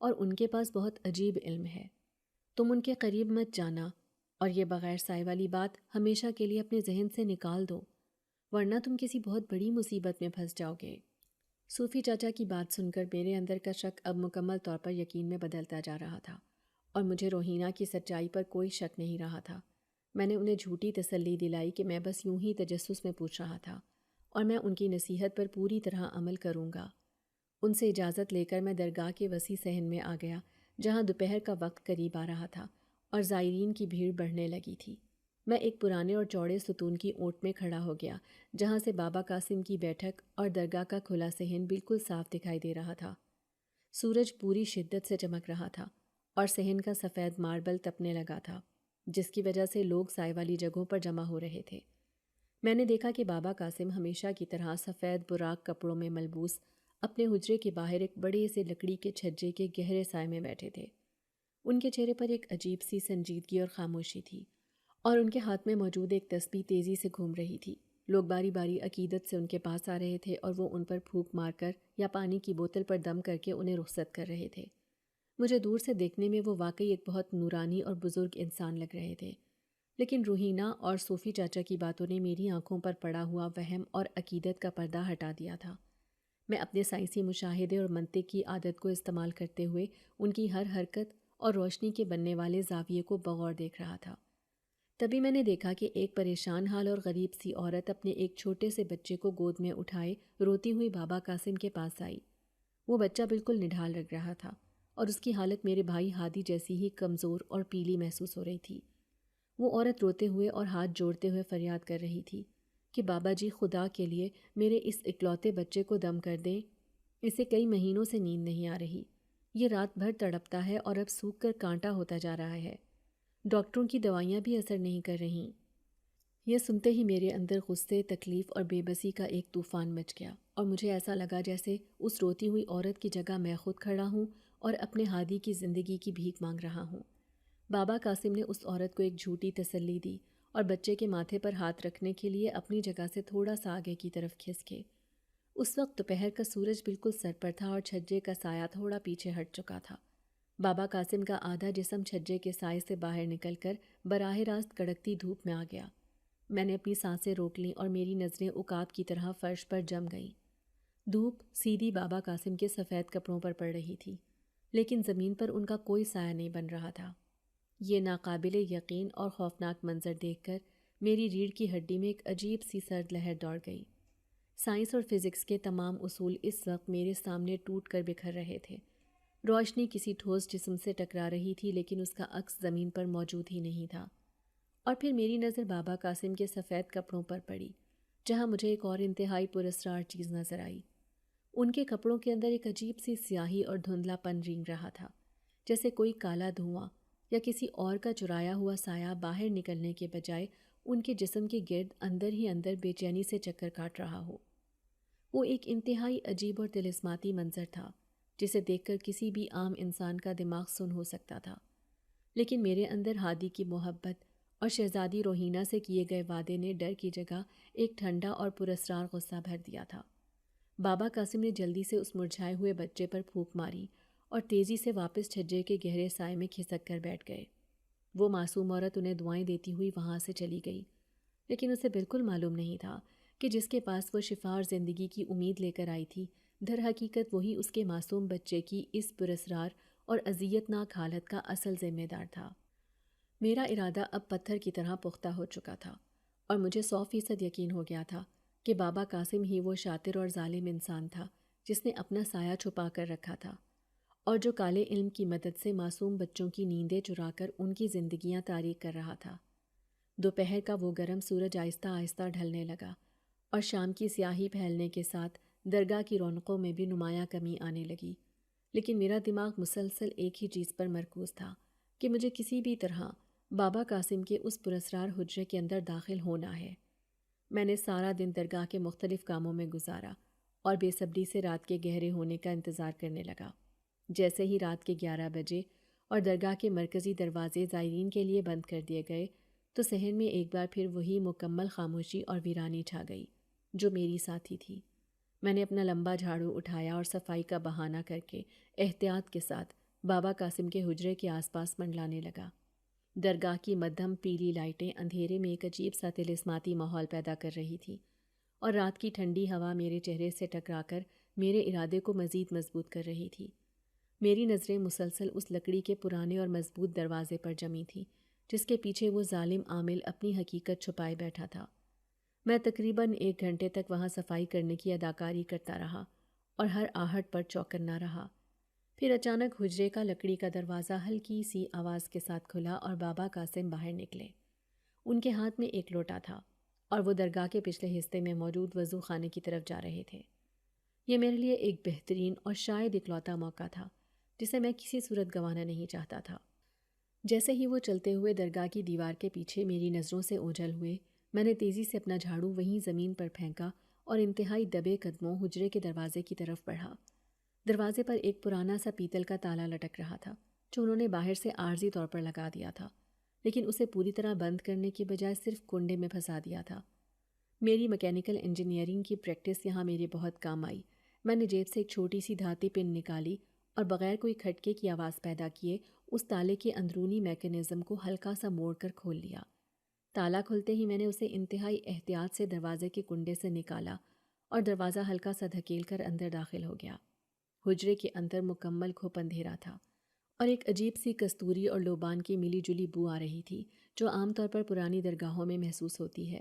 اور ان کے پاس بہت عجیب علم ہے۔ تم ان کے قریب مت جانا اور یہ بغیر سائے والی بات ہمیشہ کے لیے اپنے ذہن سے نکال دو، ورنہ تم کسی بہت بڑی مصیبت میں پھنس جاؤ گے۔ صوفی چاچا کی بات سن کر میرے اندر کا شک اب مکمل طور پر یقین میں بدلتا جا رہا تھا اور مجھے روحینہ کی سچائی پر کوئی شک نہیں رہا تھا۔ میں نے انہیں جھوٹی تسلی دلائی کہ میں بس یوں ہی تجسس میں پوچھ رہا تھا اور میں ان کی نصیحت پر پوری طرح عمل کروں گا۔ ان سے اجازت لے کر میں درگاہ کے وسیع صحن میں آ گیا جہاں دوپہر کا وقت قریب آ رہا تھا اور زائرین کی بھیڑ بڑھنے لگی تھی۔ میں ایک پرانے اور چوڑے ستون کی اوٹ میں کھڑا ہو گیا جہاں سے بابا قاسم کی بیٹھک اور درگاہ کا کھلا صحن بالکل صاف دکھائی دے رہا تھا۔ سورج پوری شدت سے چمک رہا تھا اور صحن کا سفید ماربل تپنے لگا تھا، جس کی وجہ سے لوگ سائے والی جگہوں پر جمع ہو رہے تھے۔ میں نے دیکھا کہ بابا قاسم ہمیشہ کی طرح سفید براق کپڑوں میں ملبوس اپنے حجرے کے باہر ایک بڑے سے لکڑی کے چھجے کے گہرے سائے میں بیٹھے تھے۔ ان کے چہرے پر ایک عجیب سی سنجیدگی اور خاموشی تھی اور ان کے ہاتھ میں موجود ایک تسبیح تیزی سے گھوم رہی تھی۔ لوگ باری باری عقیدت سے ان کے پاس آ رہے تھے اور وہ ان پر پھونک مار کر یا پانی کی بوتل پر دم کر کے انہیں رخصت کر رہے تھے۔ مجھے دور سے دیکھنے میں وہ واقعی ایک بہت نورانی اور بزرگ انسان لگ رہے تھے، لیکن روحینہ اور صوفی چاچا کی باتوں نے میری آنکھوں پر پڑا ہوا وہم اور عقیدت کا پردہ ہٹا دیا تھا۔ میں اپنے سائنسی مشاہدے اور منطق کی عادت کو استعمال کرتے ہوئے ان کی ہر حرکت اور روشنی کے بننے والے زاویے کو بغور دیکھ رہا تھا۔ تبھی میں نے دیکھا کہ ایک پریشان حال اور غریب سی عورت اپنے ایک چھوٹے سے بچے کو گود میں اٹھائے روتی ہوئی بابا قاسم کے پاس آئی۔ وہ بچہ بالکل نڈھال لگ رہا تھا اور اس کی حالت میرے بھائی ہادی جیسی ہی کمزور اور پیلی محسوس ہو رہی تھی۔ وہ عورت روتے ہوئے اور ہاتھ جوڑتے ہوئے فریاد کر رہی تھی کہ بابا جی خدا کے لیے میرے اس اکلوتے بچے کو دم کر دیں، اسے کئی مہینوں سے نیند نہیں آ رہی، یہ رات بھر تڑپتا ہے اور اب سوکھ کر کانٹا ہوتا جا رہا ہے، ڈاکٹروں کی دوائیاں بھی اثر نہیں کر رہیں۔ یہ سنتے ہی میرے اندر غصے، تکلیف اور بے بسی کا ایک طوفان مچ گیا اور مجھے ایسا لگا جیسے اس روتی ہوئی عورت کی جگہ میں خود کھڑا ہوں اور اپنے ہادی کی زندگی کی بھیک مانگ رہا ہوں۔ بابا قاسم نے اس عورت کو ایک جھوٹی تسلی دی اور بچے کے ماتھے پر ہاتھ رکھنے کے لیے اپنی جگہ سے تھوڑا سا آگے کی طرف کھسکے۔ اس وقت دوپہر کا سورج بالکل سر پر تھا اور چھجے کا سایہ تھوڑا پیچھے ہٹ چکا تھا۔ بابا قاسم کا آدھا جسم چھجے کے سائے سے باہر نکل کر براہ راست کڑکتی دھوپ میں آ گیا۔ میں نے اپنی سانسیں روک لیں اور میری نظریں عقاب کی طرح فرش پر جم گئیں۔ دھوپ سیدھی بابا قاسم کے سفید کپڑوں پر پڑ رہی تھی، لیکن زمین پر ان کا کوئی سایہ نہیں بن رہا تھا۔ یہ ناقابل یقین اور خوفناک منظر دیکھ کر میری ریڑھ کی ہڈی میں ایک عجیب سی سرد لہر دوڑ گئی۔ سائنس اور فزکس کے تمام اصول اس وقت میرے سامنے ٹوٹ کر بکھر رہے تھے۔ روشنی کسی ٹھوس جسم سے ٹکرا رہی تھی لیکن اس کا عکس زمین پر موجود ہی نہیں تھا۔ اور پھر میری نظر بابا قاسم کے سفید کپڑوں پر پڑی، جہاں مجھے ایک اور انتہائی پراسرار چیز نظر آئی۔ ان کے کپڑوں کے اندر ایک عجیب سی سیاہی اور دھندلا پن رینگ رہا تھا، جیسے کوئی کالا دھواں یا کسی اور کا چرایا ہوا سایہ باہر نکلنے کے بجائے ان کے جسم کے گرد اندر ہی اندر بے چینی سے چکر کاٹ رہا ہو۔ وہ ایک انتہائی عجیب اور طلسماتی منظر تھا جسے دیکھ کر کسی بھی عام انسان کا دماغ سن ہو سکتا تھا، لیکن میرے اندر ہادی کی محبت اور شہزادی روحینہ سے کیے گئے وعدے نے ڈر کی جگہ ایک ٹھنڈا اور پراسرار غصہ بھر دیا تھا۔ بابا قاسم نے جلدی سے اس مرجھائے ہوئے بچے پر پھونک ماری اور تیزی سے واپس چھجے کے گہرے سائے میں کھسک کر بیٹھ گئے۔ وہ معصوم عورت انہیں دعائیں دیتی ہوئی وہاں سے چلی گئی، لیکن اسے بالکل معلوم نہیں تھا کہ جس کے پاس وہ شفا اور زندگی کی امید لے کر آئی تھی، در حقیقت وہی اس کے معصوم بچے کی اس پراسرار اور اذیت ناک حالت کا اصل ذمہ دار تھا۔ میرا ارادہ اب پتھر کی طرح پختہ ہو چکا تھا اور مجھے 100% یقین ہو گیا تھا کہ بابا قاسم ہی وہ شاطر اور ظالم انسان تھا جس نے اپنا سایہ چھپا کر رکھا تھا اور جو کالے علم کی مدد سے معصوم بچوں کی نیندیں چرا کر ان کی زندگیاں تاریک کر رہا تھا۔ دوپہر کا وہ گرم سورج آہستہ آہستہ ڈھلنے لگا اور شام کی سیاہی پھیلنے کے ساتھ درگاہ کی رونقوں میں بھی نمایاں کمی آنے لگی، لیکن میرا دماغ مسلسل ایک ہی چیز پر مرکوز تھا کہ مجھے کسی بھی طرح بابا قاسم کے اس پراسرار حجرے کے اندر داخل ہونا ہے۔ میں نے سارا دن درگاہ کے مختلف کاموں میں گزارا اور بے صبری سے رات کے گہرے ہونے کا انتظار کرنے لگا۔ جیسے ہی رات کے 11 بجے اور درگاہ کے مرکزی دروازے زائرین کے لیے بند کر دیے گئے، تو صحن میں ایک بار پھر وہی مکمل خاموشی اور ویرانی چھا گئی جو میری ساتھی تھی۔ میں نے اپنا لمبا جھاڑو اٹھایا اور صفائی کا بہانہ کر کے احتیاط کے ساتھ بابا قاسم کے حجرے کے آس پاس منڈلانے لگا۔ درگاہ کی مدھم پیلی لائٹیں اندھیرے میں ایک عجیب سا طلسماتی ماحول پیدا کر رہی تھی، اور رات کی ٹھنڈی ہوا میرے چہرے سے ٹکرا کر میرے ارادے کو مزید مضبوط کر رہی تھی۔ میری نظریں مسلسل اس لکڑی کے پرانے اور مضبوط دروازے پر جمی تھیں جس کے پیچھے وہ ظالم عامل اپنی حقیقت چھپائے بیٹھا تھا۔ میں تقریباً 1 گھنٹے تک وہاں صفائی کرنے کی اداکاری کرتا رہا اور ہر آہٹ پر چوکنا رہا۔ پھر اچانک حجرے کا لکڑی کا دروازہ ہلکی سی آواز کے ساتھ کھلا اور بابا قاسم باہر نکلے۔ ان کے ہاتھ میں ایک لوٹا تھا اور وہ درگاہ کے پچھلے حصے میں موجود وضو خانے کی طرف جا رہے تھے۔ یہ میرے لیے ایک بہترین اور شاید اکلوتا موقع تھا جسے میں کسی صورت گنوانا نہیں چاہتا تھا۔ جیسے ہی وہ چلتے ہوئے درگاہ کی دیوار کے پیچھے میری نظروں سے اوجھل ہوئے، میں نے تیزی سے اپنا جھاڑو وہیں زمین پر پھینکا اور انتہائی دبے قدموں حجرے کے دروازے کی طرف بڑھا۔ دروازے پر ایک پرانا سا پیتل کا تالا لٹک رہا تھا جو انہوں نے باہر سے عارضی طور پر لگا دیا تھا، لیکن اسے پوری طرح بند کرنے کے بجائے صرف کنڈے میں پھنسا دیا تھا۔ میری میکینیکل انجینئرنگ کی پریکٹس یہاں میرے بہت کام آئی۔ میں نے جیب سے ایک چھوٹی سی دھاتی پن نکالی اور بغیر کوئی کھٹکے کی آواز پیدا کیے اس تالے کے اندرونی میکینزم کو ہلکا سا موڑ کر کھول لیا۔ تالا کھلتے ہی میں نے اسے انتہائی احتیاط سے دروازے کے کنڈے سے نکالا اور دروازہ ہلکا سا دھکیل کر اندر داخل ہو گیا۔ حجرے کے اندر مکمل گھپ اندھیرا تھا اور ایک عجیب سی کستوری اور لوبان کی ملی جلی بو آ رہی تھی جو عام طور پر پرانی درگاہوں میں محسوس ہوتی ہے،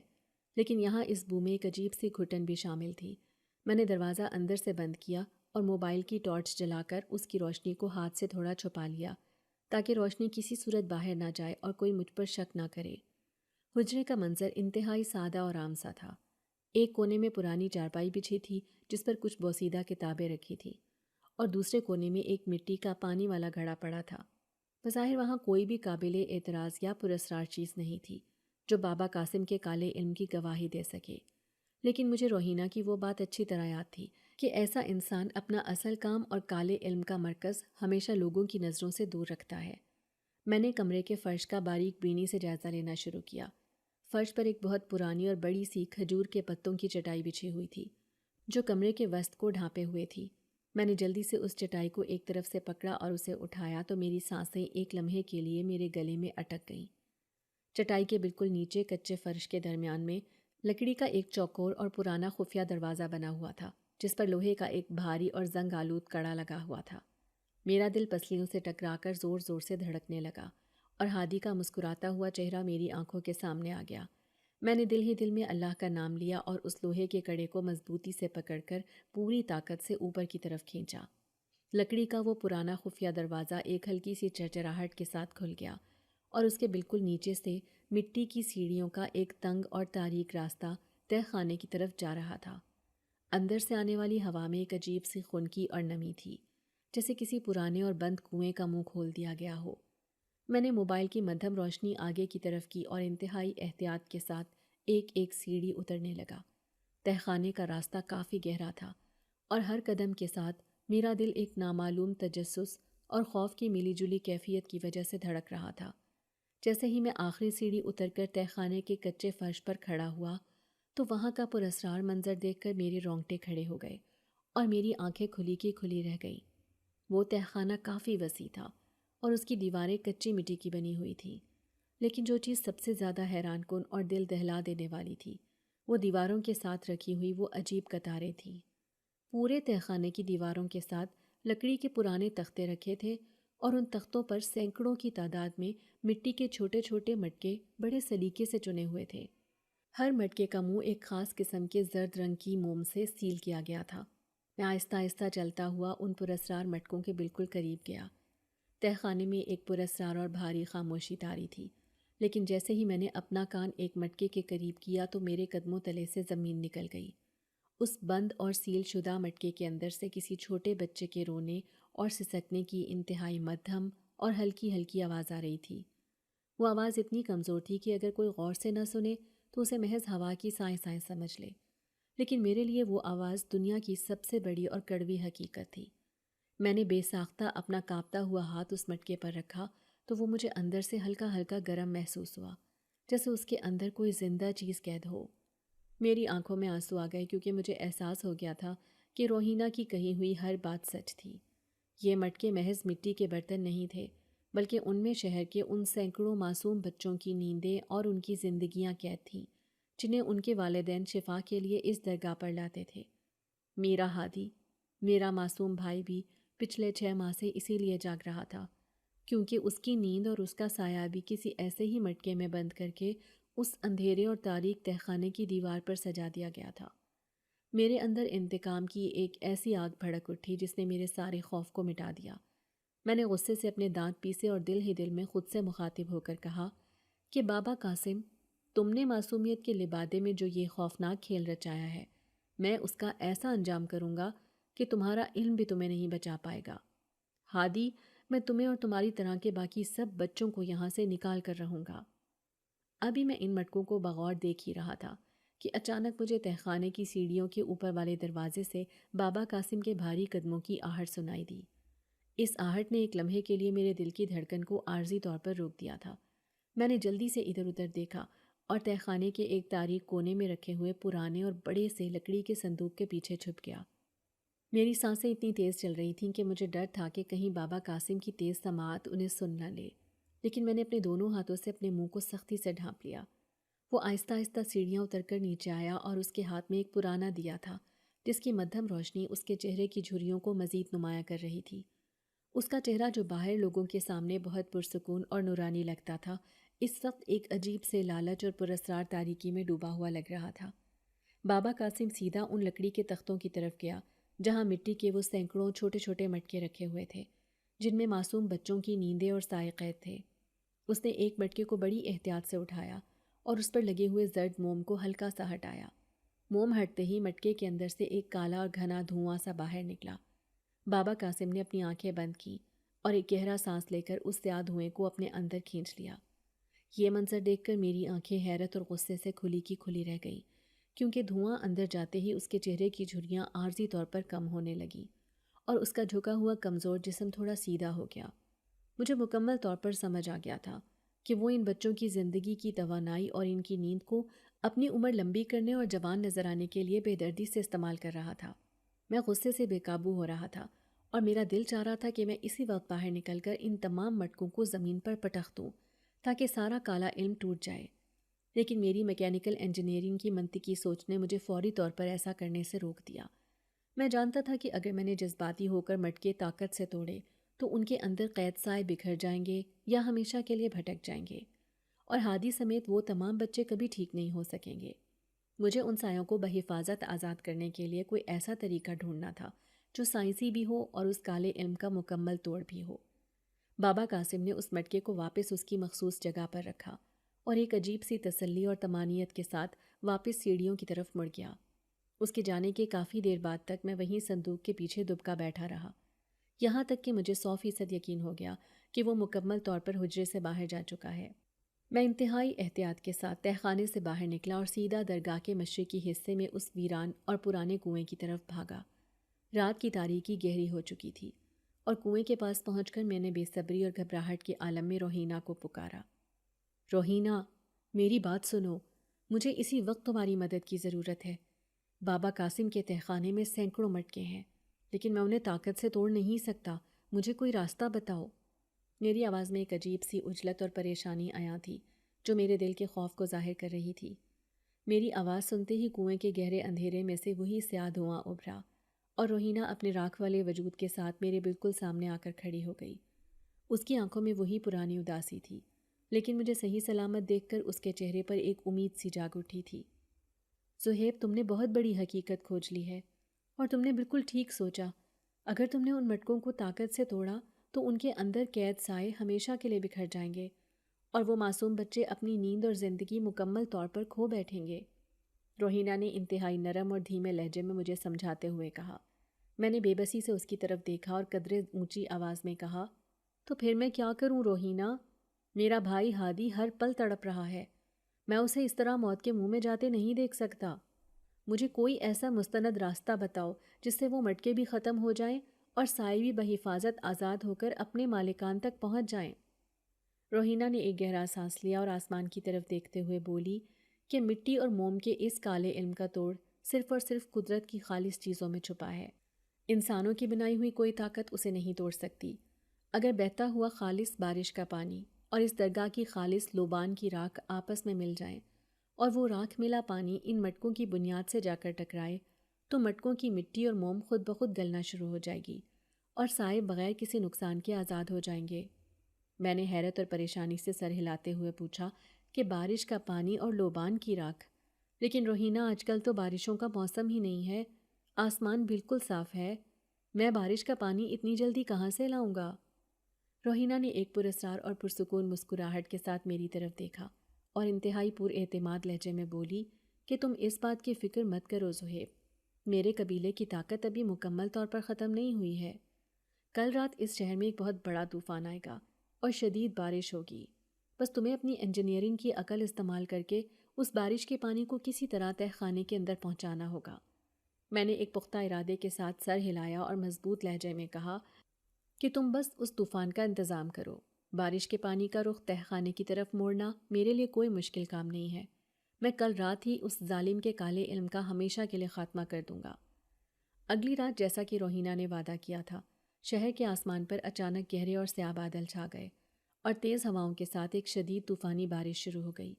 لیکن یہاں اس بو میں ایک عجیب سی گھٹن بھی شامل تھی۔ میں نے دروازہ اندر سے بند کیا اور موبائل کی ٹارچ جلا کر اس کی روشنی کو ہاتھ سے تھوڑا چھپا لیا تاکہ روشنی کسی صورت باہر نہ جائے اور کوئی مجھ پر شک نہ کرے۔ حجرے کا منظر انتہائی سادہ اور عام سا تھا۔ ایک کونے میں پرانی چارپائی بچھی تھی جس پر کچھ بوسیدہ کتابیں رکھی تھیں، اور دوسرے کونے میں ایک مٹی کا پانی والا گھڑا پڑا تھا۔ بظاہر وہاں کوئی بھی قابل اعتراض یا پراسرار چیز نہیں تھی جو بابا قاسم کے کالے علم کی گواہی دے سکے، لیکن مجھے روہینہ کی وہ بات اچھی طرح یاد تھی کہ ایسا انسان اپنا اصل کام اور کالے علم کا مرکز ہمیشہ لوگوں کی نظروں سے دور رکھتا ہے۔ میں نے کمرے کے فرش کا باریک بینی سے جائزہ لینا شروع کیا۔ فرش پر ایک بہت پرانی اور بڑی سی کھجور کے پتوں کی چٹائی بچھی ہوئی تھی جو کمرے کے وسط کو ڈھانپے ہوئے تھی۔ میں نے جلدی سے اس چٹائی کو ایک طرف سے پکڑا اور اسے اٹھایا تو میری سانسیں ایک لمحے کے لیے میرے گلے میں اٹک گئیں۔ چٹائی کے بالکل نیچے کچے فرش کے درمیان میں لکڑی کا ایک چوکور اور پرانا خفیہ دروازہ بنا ہوا تھا جس پر لوہے کا ایک بھاری اور زنگ آلود کڑا لگا ہوا تھا۔ میرا دل پسلیوں سے ٹکرا کر زور زور سے دھڑکنے لگا اور ہادی کا مسکراتا ہوا چہرہ میری آنکھوں کے سامنے آ گیا۔ میں نے دل ہی دل میں اللہ کا نام لیا اور اس لوہے کے کڑے کو مضبوطی سے پکڑ کر پوری طاقت سے اوپر کی طرف کھینچا۔ لکڑی کا وہ پرانا خفیہ دروازہ ایک ہلکی سی چرچراہٹ کے ساتھ کھل گیا اور اس کے بالکل نیچے سے مٹی کی سیڑھیوں کا ایک تنگ اور تاریک راستہ تہہ خانے کی طرف جا رہا تھا۔ اندر سے آنے والی ہوا میں ایک عجیب سی خنکی اور نمی تھی جیسے کسی پرانے اور بند کنویں کا منہ کھول دیا گیا ہو۔ میں نے موبائل کی مدھم روشنی آگے کی طرف کی اور انتہائی احتیاط کے ساتھ ایک ایک سیڑھی اترنے لگا۔ تہہ خانے کا راستہ کافی گہرا تھا اور ہر قدم کے ساتھ میرا دل ایک نامعلوم تجسس اور خوف کی ملی جلی کیفیت کی وجہ سے دھڑک رہا تھا۔ جیسے ہی میں آخری سیڑھی اتر کر تہہ خانے کے کچے فرش پر کھڑا ہوا تو وہاں کا پراسرار منظر دیکھ کر میرے رونگٹے کھڑے ہو گئے اور میری آنکھیں کھلی کی کھلی رہ گئیں۔ وہ تہہ خانہ کافی وسیع تھا اور اس کی دیواریں کچی مٹی کی بنی ہوئی تھیں، لیکن جو چیز سب سے زیادہ حیران کن اور دل دہلا دینے والی تھی وہ دیواروں کے ساتھ رکھی ہوئی وہ عجیب قطاریں تھیں۔ پورے تہہ خانے کی دیواروں کے ساتھ لکڑی کے پرانے تختے رکھے تھے اور ان تختوں پر سینکڑوں کی تعداد میں مٹی کے چھوٹے چھوٹے مٹکے بڑے سلیقے سے چنے ہوئے تھے۔ ہر مٹکے کا منہ ایک خاص قسم کے زرد رنگ کی موم سے سیل کیا گیا تھا۔ میں آہستہ آہستہ چلتا ہوا ان پراسرار مٹکوں کے بالکل قریب گیا۔ تہہ خانے میں ایک پراسرار اور بھاری خاموشی طاری تھی، لیکن جیسے ہی میں نے اپنا کان ایک مٹکے کے قریب کیا تو میرے قدموں تلے سے زمین نکل گئی۔ اس بند اور سیل شدہ مٹکے کے اندر سے کسی چھوٹے بچے کے رونے اور سسکنے کی انتہائی مدھم اور ہلکی ہلکی آواز آ رہی تھی۔ وہ آواز اتنی کمزور تھی کہ اگر کوئی غور سے نہ سنے تو اسے محض ہوا کی سائیں سائیں سمجھ لے، لیکن میرے لیے وہ آواز دنیا کی سب سے بڑی اور کڑوی حقیقت تھی۔ میں نے بے ساختہ اپنا کانپتا ہوا ہاتھ اس مٹکے پر رکھا تو وہ مجھے اندر سے ہلکا ہلکا گرم محسوس ہوا، جیسے اس کے اندر کوئی زندہ چیز قید ہو۔ میری آنکھوں میں آنسو آ گئے کیونکہ مجھے احساس ہو گیا تھا کہ روہینہ کی کہی ہوئی ہر بات سچ تھی۔ یہ مٹکے محض مٹی کے برتن نہیں تھے، بلکہ ان میں شہر کے ان سینکڑوں معصوم بچوں کی نیندیں اور ان کی زندگیاں قید تھیں، جنہیں ان کے والدین شفا کے لیے اس درگاہ پر لاتے تھے۔ میرا ہادی، میرا معصوم بھائی بھی پچھلے 6 ماہ سے اسی لیے جاگ رہا تھا، کیونکہ اس کی نیند اور اس کا سایہ بھی کسی ایسے ہی مٹکے میں بند کر کے اس اندھیرے اور تاریک تہخانے کی دیوار پر سجا دیا گیا تھا۔ میرے اندر انتقام کی ایک ایسی آگ بھڑک اٹھی جس نے میرے سارے خوف کو مٹا دیا۔ میں نے غصے سے اپنے دانت پیسے اور دل ہی دل میں خود سے مخاطب ہو کر کہا کہ بابا قاسم، تم نے معصومیت کے لبادے میں جو یہ خوفناک کھیل رچایا ہے، میں اس کا ایسا انجام کروں گا کہ تمہارا علم بھی تمہیں نہیں بچا پائے گا۔ ہادی، میں تمہیں اور تمہاری طرح کے باقی سب بچوں کو یہاں سے نکال کر رہوں گا۔ ابھی میں ان مٹکوں کو بغور دیکھ ہی رہا تھا کہ اچانک مجھے تہخانے کی سیڑھیوں کے اوپر والے دروازے سے بابا قاسم کے بھاری قدموں کی آہٹ سنائی دی۔ اس آہٹ نے ایک لمحے کے لیے میرے دل کی دھڑکن کو عارضی طور پر روک دیا تھا۔ میں نے جلدی سے ادھر ادھر دیکھا اور تہخانے کے ایک تاریک کونے میں رکھے ہوئے پرانے اور بڑے سے لکڑی کے صندوق کے پیچھے چھپ گیا۔ میری سانسیں اتنی تیز چل رہی تھیں کہ مجھے ڈر تھا کہ کہیں بابا قاسم کی تیز سماعت انہیں سن نہ لے، لیکن میں نے اپنے دونوں ہاتھوں سے اپنے منہ کو سختی سے ڈھانپ لیا۔ وہ آہستہ آہستہ سیڑھیاں اتر کر نیچے آیا اور اس کے ہاتھ میں ایک پرانا دیا تھا جس کی مدھم روشنی اس کے چہرے کی جھریوں کو مزید نمایاں کر رہی تھی۔ اس کا چہرہ جو باہر لوگوں کے سامنے بہت پرسکون اور نورانی لگتا تھا، اس وقت ایک عجیب سے لالچ اور پراسرار تاریکی میں ڈوبا ہوا لگ رہا تھا۔ بابا قاسم سیدھا ان لکڑی کے تختوں کی طرف گیا جہاں مٹی کے وہ سینکڑوں چھوٹے چھوٹے مٹکے رکھے ہوئے تھے جن میں معصوم بچوں کی نیندیں اور سائے قید تھے۔ اس نے ایک مٹکے کو بڑی احتیاط سے اٹھایا اور اس پر لگے ہوئے زرد موم کو ہلکا سا ہٹایا۔ موم ہٹتے ہی مٹکے کے اندر سے ایک کالا اور گھنا دھواں سا باہر نکلا۔ بابا قاسم نے اپنی آنکھیں بند کی اور ایک گہرا سانس لے کر اس سیاہ دھوئیں کو اپنے اندر کھینچ لیا۔ یہ منظر دیکھ کر میری آنکھیں حیرت اور غصے سے کھلی کی کھلی رہ گئیں، کیونکہ دھواں اندر جاتے ہی اس کے چہرے کی جھریاں عارضی طور پر کم ہونے لگیں اور اس کا جھکا ہوا کمزور جسم تھوڑا سیدھا ہو گیا۔ مجھے مکمل طور پر سمجھ آ گیا تھا کہ وہ ان بچوں کی زندگی کی توانائی اور ان کی نیند کو اپنی عمر لمبی کرنے اور جوان نظر آنے کے لیے بے دردی سے استعمال کر رہا تھا۔ میں غصے سے بے قابو ہو رہا تھا اور میرا دل چاہ رہا تھا کہ میں اسی وقت باہر نکل کر ان تمام مٹکوں کو زمین پر پٹخ دوں تاکہ سارا کالا علم ٹوٹ جائے، لیکن میری میکینیکل انجینئرنگ کی منطقی سوچ نے مجھے فوری طور پر ایسا کرنے سے روک دیا۔ میں جانتا تھا کہ اگر میں نے جذباتی ہو کر مٹکے طاقت سے توڑے تو ان کے اندر قید سائے بکھر جائیں گے یا ہمیشہ کے لیے بھٹک جائیں گے، اور ہادی سمیت وہ تمام بچے کبھی ٹھیک نہیں ہو سکیں گے۔ مجھے ان سایوں کو بحفاظت آزاد کرنے کے لیے کوئی ایسا طریقہ ڈھونڈنا تھا جو سائنسی بھی ہو اور اس کالے علم کا مکمل توڑ بھی ہو۔ بابا قاسم نے اس مٹکے کو واپس اس کی مخصوص جگہ پر رکھا اور ایک عجیب سی تسلی اور طمانینت کے ساتھ واپس سیڑھیوں کی طرف مڑ گیا۔ اس کے جانے کے کافی دیر بعد تک میں وہیں صندوق کے پیچھے دبکا بیٹھا رہا، یہاں تک کہ مجھے 100% یقین ہو گیا کہ وہ مکمل طور پر حجرے سے باہر جا چکا ہے۔ میں انتہائی احتیاط کے ساتھ تہخانے سے باہر نکلا اور سیدھا درگاہ کے مشرقی حصے میں اس ویران اور پرانے کنویں کی طرف بھاگا۔ رات کی تاریکی گہری ہو چکی تھی اور کنویں کے پاس پہنچ کر میں نے بے صبری اور گھبراہٹ کے عالم میں روہینہ کو پکارا۔ روہینہ، میری بات سنو، مجھے اسی وقت تمہاری مدد کی ضرورت ہے۔ بابا قاسم کے تہخانے میں سینکڑوں مٹکے ہیں، لیکن میں انہیں طاقت سے توڑ نہیں سکتا، مجھے کوئی راستہ بتاؤ۔ میری آواز میں ایک عجیب سی عجلت اور پریشانی آیا تھی جو میرے دل کے خوف کو ظاہر کر رہی تھی۔ میری آواز سنتے ہی کنویں کے گہرے اندھیرے میں سے وہی سیاہ دھواں ابھرا اور روہینہ اپنے راکھ والے وجود کے ساتھ میرے بالکل سامنے آ کر کھڑی ہو گئی۔ اس کی آنکھوں میں وہی پرانی اداسی تھی، لیکن مجھے صحیح سلامت دیکھ کر اس کے چہرے پر ایک امید سی جاگ اٹھی تھی۔ زہیب، تم نے بہت بڑی حقیقت کھوج لی ہے اور تم نے بالکل ٹھیک سوچا۔ اگر تم نے ان مٹکوں کو طاقت سے توڑا تو ان کے اندر قید سائے ہمیشہ کے لیے بکھر جائیں گے اور وہ معصوم بچے اپنی نیند اور زندگی مکمل طور پر کھو بیٹھیں گے۔ روہینہ نے انتہائی نرم اور دھیمے لہجے میں مجھے سمجھاتے ہوئے کہا۔ میں نے بے بسی سے اس کی طرف دیکھا اور قدرے اونچی آواز میں کہا، تو پھر میں کیا کروں روہینہ؟ میرا بھائی ہادی ہر پل تڑپ رہا ہے، میں اسے اس طرح موت کے منہ میں جاتے نہیں دیکھ سکتا۔ مجھے کوئی ایسا مستند راستہ بتاؤ جس سے وہ مٹکے بھی ختم ہو جائیں اور سائے بھی بحفاظت آزاد ہو کر اپنے مالکان تک پہنچ جائیں۔ روہینہ نے ایک گہرا سانس لیا اور آسمان کی طرف دیکھتے ہوئے بولی کہ مٹی اور موم کے اس کالے علم کا توڑ صرف اور صرف قدرت کی خالص چیزوں میں چھپا ہے۔ انسانوں کی بنائی ہوئی کوئی طاقت اسے نہیں توڑ سکتی۔ اگر بہتا ہوا خالص بارش کا پانی اور اس درگاہ کی خالص لوبان کی راکھ آپس میں مل جائیں اور وہ راکھ ملا پانی ان مٹکوں کی بنیاد سے جا کر ٹکرائے تو مٹکوں کی مٹی اور موم خود بخود گلنا شروع ہو جائے گی اور سائے بغیر کسی نقصان کے آزاد ہو جائیں گے۔ میں نے حیرت اور پریشانی سے سر ہلاتے ہوئے پوچھا کہ بارش کا پانی اور لوبان کی راکھ؟ لیکن روہینہ آج کل تو بارشوں کا موسم ہی نہیں ہے، آسمان بالکل صاف ہے، میں بارش کا پانی اتنی جلدی کہاں سے لاؤں گا؟ روہینہ نے ایک پراسرار اور پرسکون مسکراہٹ کے ساتھ میری طرف دیکھا اور انتہائی پر اعتماد لہجے میں بولی کہ تم اس بات کی فکر مت کرو زہیب، میرے قبیلے کی طاقت ابھی مکمل طور پر ختم نہیں ہوئی ہے۔ کل رات اس شہر میں ایک بہت بڑا طوفان آئے گا اور شدید بارش ہوگی، بس تمہیں اپنی انجینئرنگ کی عقل استعمال کر کے اس بارش کے پانی کو کسی طرح تہہ خانے کے اندر پہنچانا ہوگا۔ میں نے ایک پختہ ارادے کے ساتھ سر ہلایا اور مضبوط لہجے میں کہا کہ تم بس اس طوفان کا انتظام کرو۔ بارش کے پانی کا رخ تہہ خانے کی طرف موڑنا میرے لیے کوئی مشکل کام نہیں ہے، میں کل رات ہی اس ظالم کے کالے علم کا ہمیشہ کے لیے خاتمہ کر دوں گا۔ اگلی رات جیسا کہ روہینہ نے وعدہ کیا تھا، شہر کے آسمان پر اچانک گہرے اور سیاہ بادل چھا گئے اور تیز ہواؤں کے ساتھ ایک شدید طوفانی بارش شروع ہو گئی۔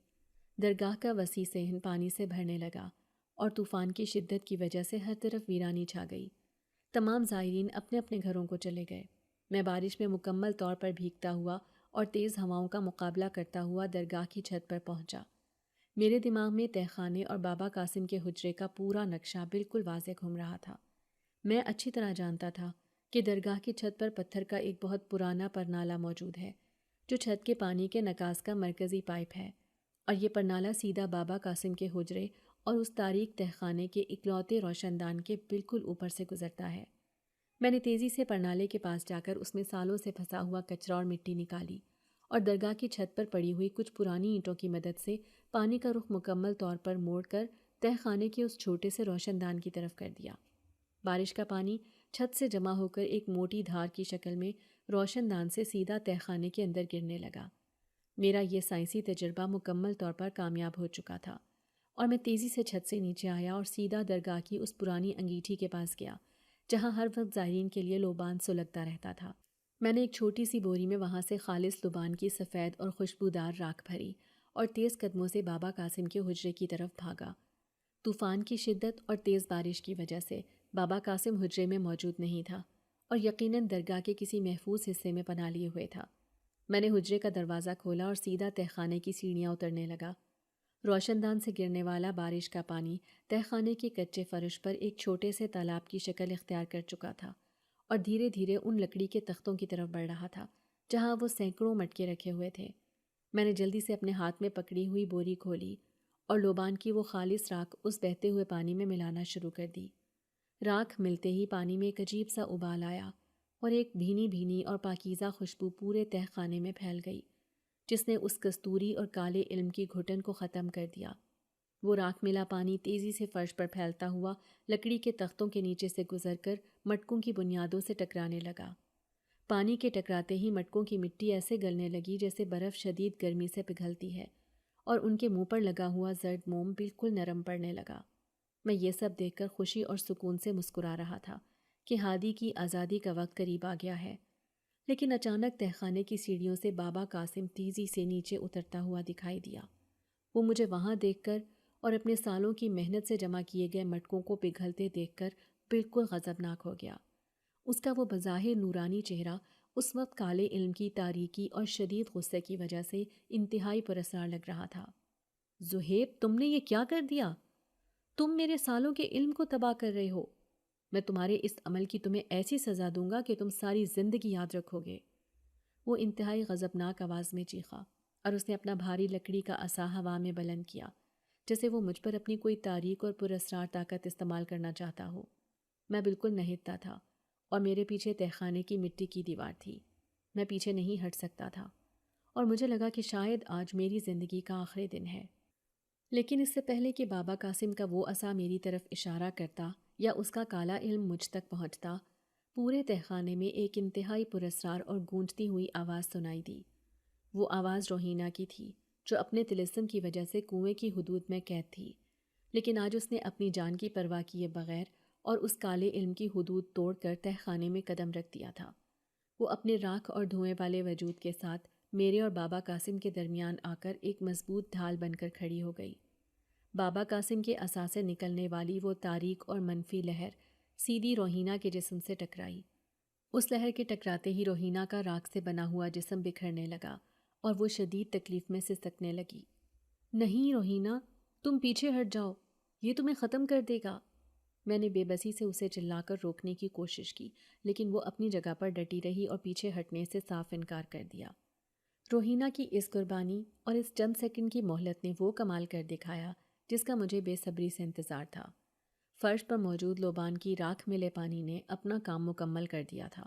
درگاہ کا وسیع صحن پانی سے بھرنے لگا اور طوفان کی شدت کی وجہ سے ہر طرف ویرانی چھا گئی۔ تمام زائرین اپنے اپنے گھروں کو چلے گئے۔ میں بارش میں مکمل طور پر بھیگتا ہوا اور تیز ہواؤں کا مقابلہ کرتا ہوا درگاہ کی چھت پر پہنچا۔ میرے دماغ میں تہہ خانے اور بابا قاسم کے حجرے کا پورا نقشہ بالکل واضح گھوم رہا تھا۔ میں اچھی طرح جانتا تھا کہ درگاہ کی چھت پر پتھر کا ایک بہت پرانا پرنالہ موجود ہے جو چھت کے پانی کے نکاس کا مرکزی پائپ ہے، اور یہ پرنالہ سیدھا بابا قاسم کے حجرے اور اس تاریک تہہ خانے کے اکلوتے روشن دان کے بالکل اوپر سے گزرتا ہے۔ میں نے تیزی سے پرنالے کے پاس جا کر اس میں سالوں سے پھنسا ہوا کچرا اور مٹی نکالی اور درگاہ کی چھت پر پڑی ہوئی کچھ پرانی اینٹوں کی مدد سے پانی کا رخ مکمل طور پر موڑ کر تہہ خانے کے اس چھوٹے سے روشن دان کی طرف کر دیا۔ بارش کا پانی چھت سے جمع ہو کر ایک موٹی دھار کی شکل میں روشن دان سے سیدھا تہہ خانے کے اندر گرنے لگا۔ میرا یہ سائنسی تجربہ مکمل طور پر کامیاب ہو چکا تھا اور میں تیزی سے چھت سے نیچے آیا اور سیدھا درگاہ کی اس پرانی انگیٹھی کے پاس گیا جہاں ہر وقت زائرین کے لیے لوبان سلگتا رہتا تھا۔ میں نے ایک چھوٹی سی بوری میں وہاں سے خالص لوبان کی سفید اور خوشبودار راکھ بھری اور تیز قدموں سے بابا قاسم کے حجرے کی طرف بھاگا۔ طوفان کی شدت اور تیز بارش کی وجہ سے بابا قاسم حجرے میں موجود نہیں تھا اور یقیناً درگاہ کے کسی محفوظ حصے میں پناہ لیے ہوئے تھا۔ میں نے حجرے کا دروازہ کھولا اور سیدھا تہہ خانے کی سیڑھیاں اترنے لگا۔ روشن دان سے گرنے والا بارش کا پانی تہہ خانے کے کچے فرش پر ایک چھوٹے سے تالاب کی شکل اختیار کر چکا تھا اور دھیرے دھیرے ان لکڑی کے تختوں کی طرف بڑھ رہا تھا جہاں وہ سینکڑوں مٹکے رکھے ہوئے تھے۔ میں نے جلدی سے اپنے ہاتھ میں پکڑی ہوئی بوری کھولی اور لوبان کی وہ خالص راکھ اس بہتے ہوئے پانی میں ملانا شروع کر دی۔ راکھ ملتے ہی پانی میں ایک عجیب سا ابال آیا اور ایک بھینی بھینی اور پاکیزہ خوشبو پورے تہہ خانے میں پھیل گئی جس نے اس کستوری اور کالے علم کی گھٹن کو ختم کر دیا۔ وہ راکھ ملا پانی تیزی سے فرش پر پھیلتا ہوا لکڑی کے تختوں کے نیچے سے گزر کر مٹکوں کی بنیادوں سے ٹکرانے لگا۔ پانی کے ٹکراتے ہی مٹکوں کی مٹی ایسے گلنے لگی جیسے برف شدید گرمی سے پگھلتی ہے اور ان کے منہ پر لگا ہوا زرد موم بالکل نرم پڑنے لگا۔ میں یہ سب دیکھ کر خوشی اور سکون سے مسکرا رہا تھا کہ ہادی کی آزادی کا وقت قریب آ گیا ہے، لیکن اچانک تہہ خانے کی سیڑھیوں سے بابا قاسم تیزی سے نیچے اترتا ہوا دکھائی دیا۔ وہ مجھے وہاں دیکھ کر اور اپنے سالوں کی محنت سے جمع کیے گئے مٹکوں کو پگھلتے دیکھ کر بالکل غضبناک ہو گیا۔ اس کا وہ بظاہر نورانی چہرہ اس وقت کالے علم کی تاریکی اور شدید غصے کی وجہ سے انتہائی پراسرار لگ رہا تھا۔ زہیب، تم نے یہ کیا کر دیا؟ تم میرے سالوں کے علم کو تباہ کر رہے ہو۔ میں تمہارے اس عمل کی تمہیں ایسی سزا دوں گا کہ تم ساری زندگی یاد رکھو گے۔ وہ انتہائی غضبناک آواز میں چیخا اور اس نے اپنا بھاری لکڑی کا عصا ہوا میں بلند کیا جیسے وہ مجھ پر اپنی کوئی تاریک اور پراسرار طاقت استعمال کرنا چاہتا ہو۔ میں بالکل نہتتا تھا اور میرے پیچھے تہہ خانے کی مٹی کی دیوار تھی۔ میں پیچھے نہیں ہٹ سکتا تھا اور مجھے لگا کہ شاید آج میری زندگی کا آخری دن ہے۔ لیکن اس سے پہلے کہ بابا قاسم کا وہ عصا میری طرف اشارہ کرتا یا اس کا کالا علم مجھ تک پہنچتا، پورے تہہ خانے میں ایک انتہائی پراسرار اور گونجتی ہوئی آواز سنائی دی۔ وہ آواز روحینہ کی تھی جو اپنے طلسم کی وجہ سے کنویں کی حدود میں قید تھی، لیکن آج اس نے اپنی جان کی پرواہ کیے بغیر اور اس کالے علم کی حدود توڑ کر تہ خانے میں قدم رکھ دیا تھا۔ وہ اپنے راکھ اور دھوئیں والے وجود کے ساتھ میرے اور بابا قاسم کے درمیان آ کر ایک مضبوط ڈھال بن کر کھڑی ہو گئی۔ بابا قاسم کے عصا سے نکلنے والی وہ تاریک اور منفی لہر سیدھی روحینہ کے جسم سے ٹکرائی۔ اس لہر کے ٹکراتے ہی روحینہ کا راکھ سے بنا ہوا جسم بکھرنے لگا اور وہ شدید تکلیف میں سسکنے لگی۔ نہیں روحینہ، تم پیچھے ہٹ جاؤ، یہ تمہیں ختم کر دے گا۔ میں نے بے بسی سے اسے چلا کر روکنے کی کوشش کی، لیکن وہ اپنی جگہ پر ڈٹی رہی اور پیچھے ہٹنے سے صاف انکار کر دیا۔ روحینہ کی اس قربانی اور اس چند سیکنڈ کی مہلت نے وہ کمال کر دکھایا جس کا مجھے بے صبری سے انتظار تھا۔ فرش پر موجود لوبان کی راکھ ملے پانی نے اپنا کام مکمل کر دیا تھا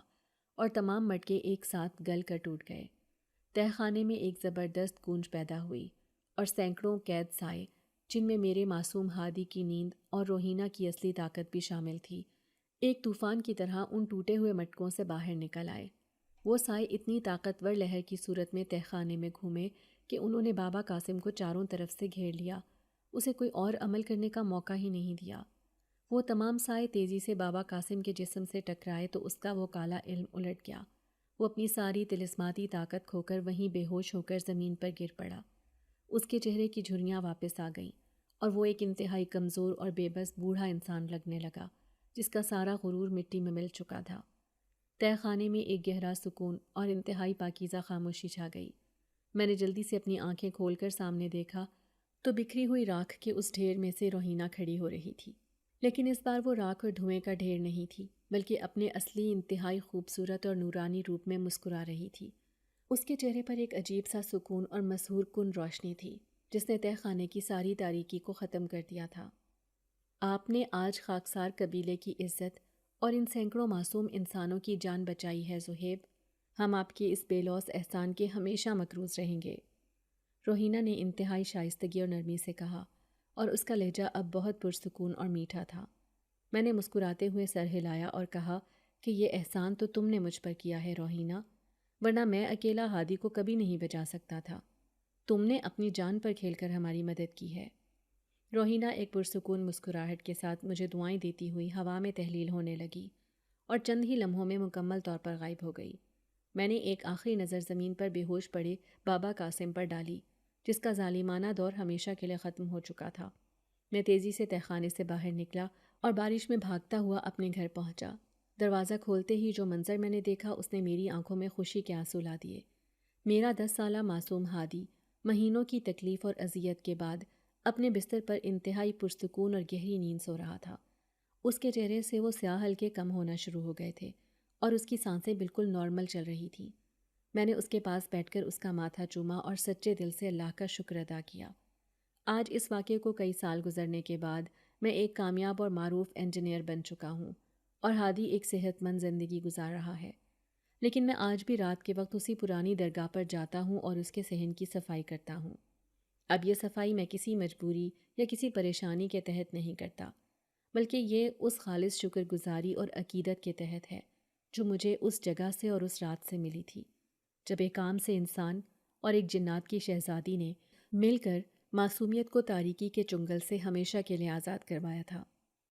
اور تمام مٹکے ایک ساتھ گل کر ٹوٹ گئے۔ تہ خانے میں ایک زبردست گونج پیدا ہوئی اور سینکڑوں قید سائے، جن میں میرے معصوم ہادی کی نیند اور روحینہ کی اصلی طاقت بھی شامل تھی، ایک طوفان کی طرح ان ٹوٹے ہوئے مٹکوں سے باہر نکل آئے۔ وہ سائے اتنی طاقتور لہر کی صورت میں تہ خانے میں گھومے کہ انہوں نے بابا قاسم کو چاروں طرف سے گھیر لیا، اسے کوئی اور عمل کرنے کا موقع ہی نہیں دیا۔ وہ تمام سائے تیزی سے بابا قاسم کے جسم سے ٹکرائے تو اس کا وہ کالا علم الٹ گیا۔ وہ اپنی ساری طلسماتی طاقت کھو کر وہیں بے ہوش ہو کر زمین پر گر پڑا۔ اس کے چہرے کی جھریاں واپس آ گئیں اور وہ ایک انتہائی کمزور اور بے بس بوڑھا انسان لگنے لگا جس کا سارا غرور مٹی میں مل چکا تھا۔ تہ خانے میں ایک گہرا سکون اور انتہائی پاکیزہ خاموشی چھا گئی۔ میں نے جلدی سے اپنی آنکھیں کھول کر سامنے دیکھا تو بکھری ہوئی راکھ کے اس ڈھیر میں سے روحینہ کھڑی ہو رہی تھی، لیکن اس بار وہ راکھ اور دھوئیں کا ڈھیر نہیں تھی، بلکہ اپنے اصلی انتہائی خوبصورت اور نورانی روپ میں مسکرا رہی تھی۔ اس کے چہرے پر ایک عجیب سا سکون اور مسحور کن روشنی تھی جس نے تہ خانے کی ساری تاریکی کو ختم کر دیا تھا۔ آپ نے آج خاکسار قبیلے کی عزت اور ان سینکڑوں معصوم انسانوں کی جان بچائی ہے زہیب، ہم آپ کے اس بے لوث احسان کے ہمیشہ مقروض رہیں گے۔ روحینہ نے انتہائی شائستگی اور نرمی سے کہا، اور اس کا لہجہ اب بہت پرسکون اور میٹھا تھا۔ میں نے مسکراتے ہوئے سر ہلایا اور کہا کہ یہ احسان تو تم نے مجھ پر کیا ہے روحینہ، ورنہ میں اکیلا ہادی کو کبھی نہیں بچا سکتا تھا۔ تم نے اپنی جان پر کھیل کر ہماری مدد کی ہے۔ روحینہ ایک پرسکون مسکراہٹ کے ساتھ مجھے دعائیں دیتی ہوئی ہوا میں تحلیل ہونے لگی اور چند ہی لمحوں میں مکمل طور پر غائب ہو گئی۔ میں نے ایک آخری نظر زمین پر بے ہوش پڑے بابا قاسم پر ڈالی جس کا ظالمانہ دور ہمیشہ کے لیے ختم ہو چکا تھا۔ میں تیزی سے تہ خانے سے باہر نکلا اور بارش میں بھاگتا ہوا اپنے گھر پہنچا۔ دروازہ کھولتے ہی جو منظر میں نے دیکھا اس نے میری آنکھوں میں خوشی کے آنسو لا دیے۔ میرا 10 سالہ معصوم ہادی مہینوں کی تکلیف اور اذیت کے بعد اپنے بستر پر انتہائی پرسکون اور گہری نیند سو رہا تھا۔ اس کے چہرے سے وہ سیاہ حلقے کم ہونا شروع ہو گئے تھے اور اس کی سانسیں بالکل نارمل چل رہی تھیں۔ میں نے اس کے پاس بیٹھ کر اس کا ماتھا چوما اور سچے دل سے اللہ کا شکر ادا کیا۔ آج اس واقعے کو کئی سال گزرنے کے بعد میں ایک کامیاب اور معروف انجینئر بن چکا ہوں اور ہادی ایک صحت مند زندگی گزار رہا ہے، لیکن میں آج بھی رات کے وقت اسی پرانی درگاہ پر جاتا ہوں اور اس کے صحن کی صفائی کرتا ہوں۔ اب یہ صفائی میں کسی مجبوری یا کسی پریشانی کے تحت نہیں کرتا، بلکہ یہ اس خالص شکر گزاری اور عقیدت کے تحت ہے جو مجھے اس جگہ سے اور اس رات سے ملی تھی جب ایک عام سے انسان اور ایک جنات کی شہزادی نے مل کر معصومیت کو تاریکی کے چنگل سے ہمیشہ کے لیے آزاد کروایا تھا۔